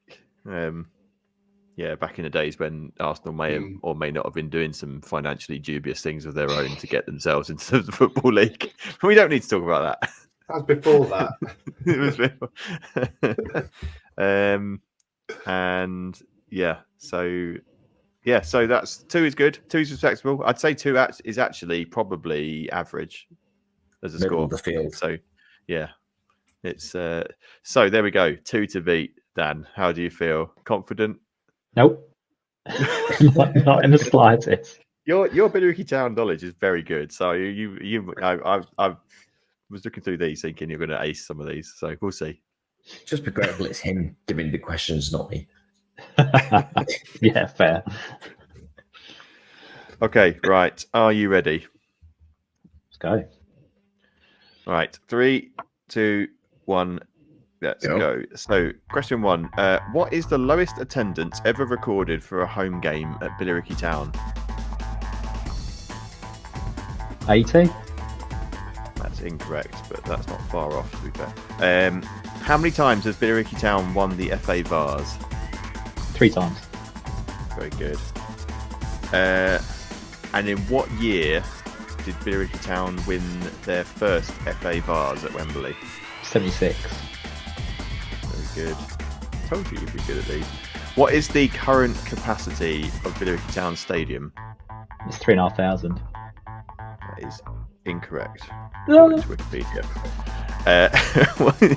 back in the days when Arsenal may have or may not have been doing some financially dubious things of their own to get themselves into the Football League. We don't need to talk about that. That was before that. It was before. And so that's 2 is good. 2 is respectable. I'd say 2 is actually probably average as a Middle score. of the field. So yeah, it's so there we go. 2 to beat. Dan, how do you feel? Confident? Nope. not in the slightest. Your Billericay Town knowledge is very good. So I was looking through these thinking you're going to ace some of these. So we'll see. Just be grateful it's him giving the questions, not me. Yeah, fair. Okay, right. Are you ready? Let's go. Right. 3, 2, 1. Let's go. So, question 1. What is the lowest attendance ever recorded for a home game at Billericay Town? 80? That's incorrect, but that's not far off, to be fair. How many times has Billericay Town won the FA Vase? 3 times. Very good. And in what year did Billericay Town win their first FA Vase at Wembley? 76. Very good. Told you you'd be good at these. What is the current capacity of Billericay Town Stadium? It's 3,500. That is incorrect, according to Wikipedia.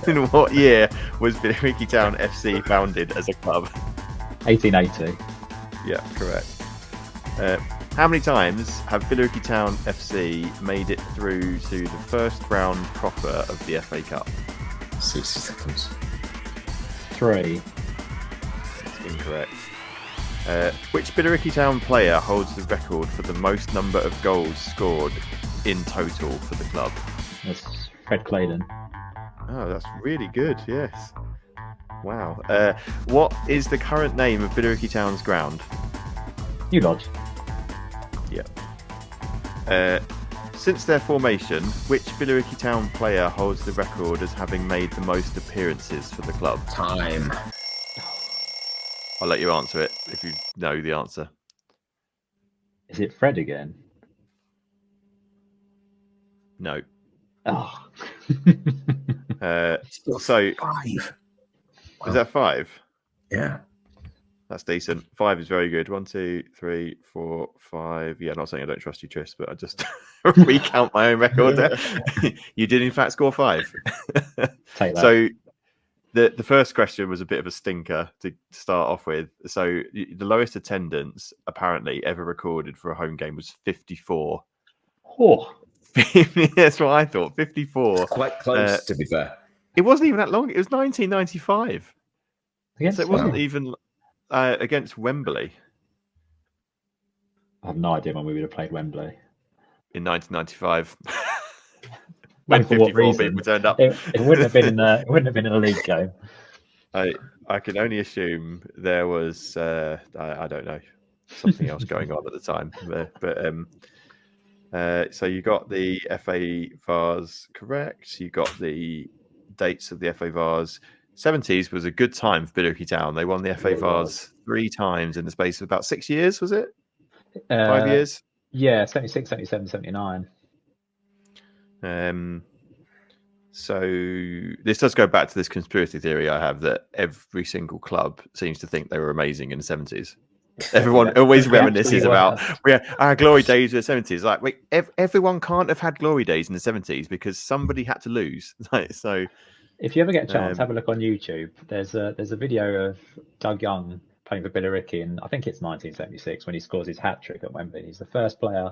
In what year was Billericay Town FC founded as a club? 1880. Yeah, correct. How many times have Billericay Town FC made it through to the first round proper of the FA Cup? 60 seconds. 3. That's incorrect. Which Billericay Town player holds the record for the most number of goals scored in total for the club? That's Fred Claydon. Oh, that's really good, yes. Wow. What is the current name of Billericay Town's ground? New Lodge. Yeah. Since their formation, which Billericay Town player holds the record as having made the most appearances for the club? Time. I'll let you answer it if you know the answer. Is it Fred again? No. Oh. So 5. Is that 5? Yeah. That's decent. 5 is very good. 1, 2, 3, 4, 5. Yeah, not saying I don't trust you, Tris, but I just recount my own record there. You did, in fact, score 5. Take that. So the first question was a bit of a stinker to start off with. So the lowest attendance apparently ever recorded for a home game was 54. Oh. That's what I thought. 54. It's quite close, to be fair. It wasn't even that long. It was 1995. So it wasn't even against Wembley. I have no idea when we would have played Wembley. In 1995. When for what reason? People turned up. It wouldn't have been in a. It wouldn't have been in a league game. I can only assume there was I don't know, something else going on at the time. But so you got the FA Vase correct. You got the dates of the FA Vase. 70s was a good time for Billericay Town. They won the FA Vase 3 times in the space of about 6 years, was it? 5 years? Yeah, 76, 77, 79. So this does go back to this conspiracy theory I have that every single club seems to think they were amazing in the 70s. Everyone always reminisces about our glory days in the 70s. Like, wait, everyone can't have had glory days in the 70s because somebody had to lose. So, if you ever get a chance, have a look on YouTube. There's a video of Doug Young playing for Billericay in, I think it's 1976, when he scores his hat trick at Wembley. He's the first player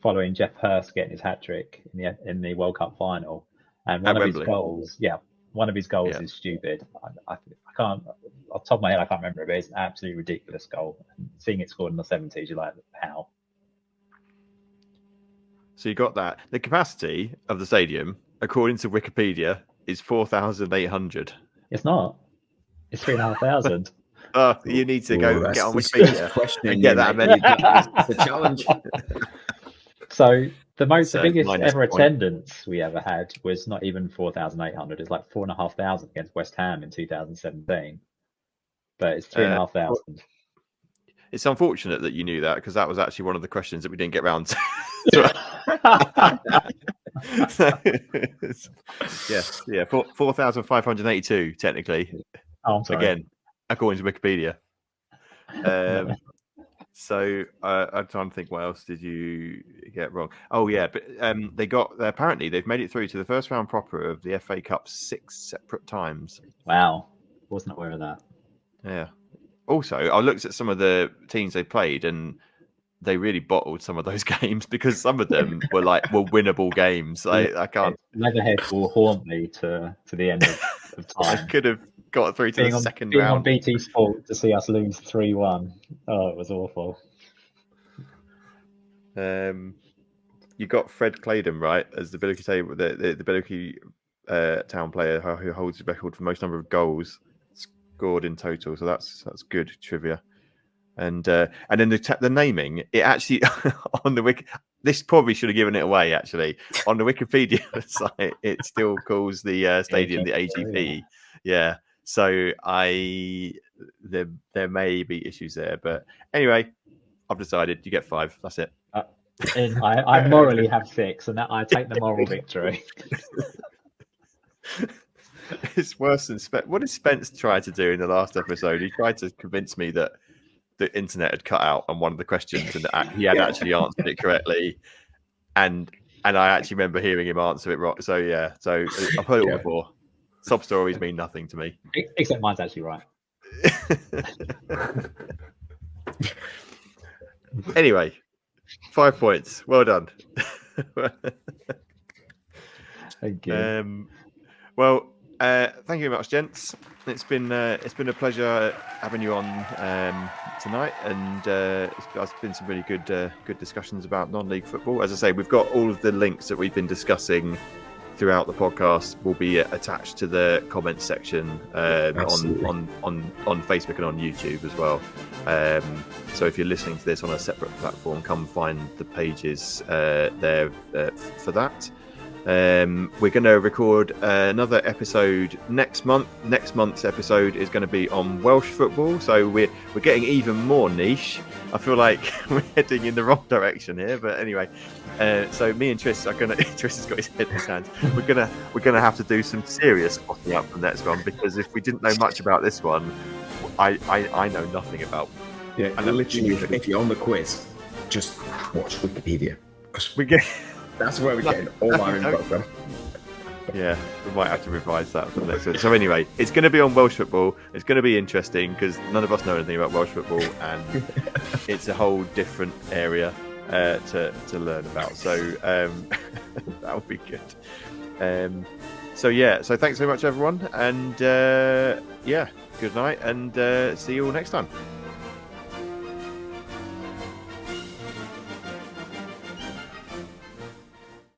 following Jeff Hurst getting his hat trick in the World Cup final. And one of his goals is stupid. I can't, off the top of my head, I can't remember it, but it's an absolutely ridiculous goal. And seeing it scored in the 70s, you're like, how? So you got that. The capacity of the stadium, according to Wikipedia, is 4,800. It's not. It's 3,500. Oh, you need to go get on Wikipedia and get that many. It's a challenge. So the biggest ever attendance we ever had was not even 4,800. It's like 4,500 against West Ham in 2017. But it's 3,500. It's unfortunate that you knew that, because that was actually one of the questions that we didn't get round to. Yeah, 4,582 technically. Oh, I'm sorry. Again, according to Wikipedia. So I'm trying to think, what else did you get wrong? Oh yeah, but apparently they've made it through to the first round proper of the FA Cup 6 separate times. Wow, wasn't aware of that. Yeah. Also, I looked at some of the teams they played, and they really bottled some of those games, because some of them were winnable games. I can't. Leatherhead will haunt me to the end of time. I could have got through to the second round. Being on BT Sport to see us lose 3-1. Oh, it was awful. You got Fred Claydon right as the Billericay Town player who holds the record for most number of goals scored in total. So that's good trivia. And then the naming, it actually on the wiki, this probably should have given it away. Actually, on the Wikipedia site, it still calls the stadium the AGP. Yeah, so there may be issues there, but anyway, I've decided you get 5. That's it. I morally have 6, and that I take the moral victory. It's worse than Spence. What did Spence try to do in the last episode? He tried to convince me that the internet had cut out on one of the questions, and that he had actually answered it correctly, and I actually remember hearing him answer it wrong. So yeah, I've heard it all before. Sob stories mean nothing to me, except mine's actually right. Anyway, 5 points. Well done. Thank you. Thank you very much, gents. It's been a pleasure having you on tonight, and it's been some really good discussions about non-league football. As I say, we've got all of the links that we've been discussing throughout the podcast will be attached to the comments section on Facebook and on YouTube as well. So if you're listening to this on a separate platform, come find the pages there for that. We're going to record another episode next month. Next month's episode is going to be on Welsh football, so we're getting even more niche. I feel like we're heading in the wrong direction here, but anyway. So me and Tris are going to. Tris has got his head in his hands. We're gonna have to do some serious spotting up from the next one, because if we didn't know much about this one, I know nothing about. Yeah, and literally, if you're on the quiz, just watch Wikipedia, because that's where we're getting all our info from. Yeah, we might have to revise that for the next one. So anyway, it's going to be on Welsh football. It's going to be interesting, because none of us know anything about Welsh football, and it's a whole different area to learn about. So that would be good. So thanks very much, everyone, and good night, and see you all next time.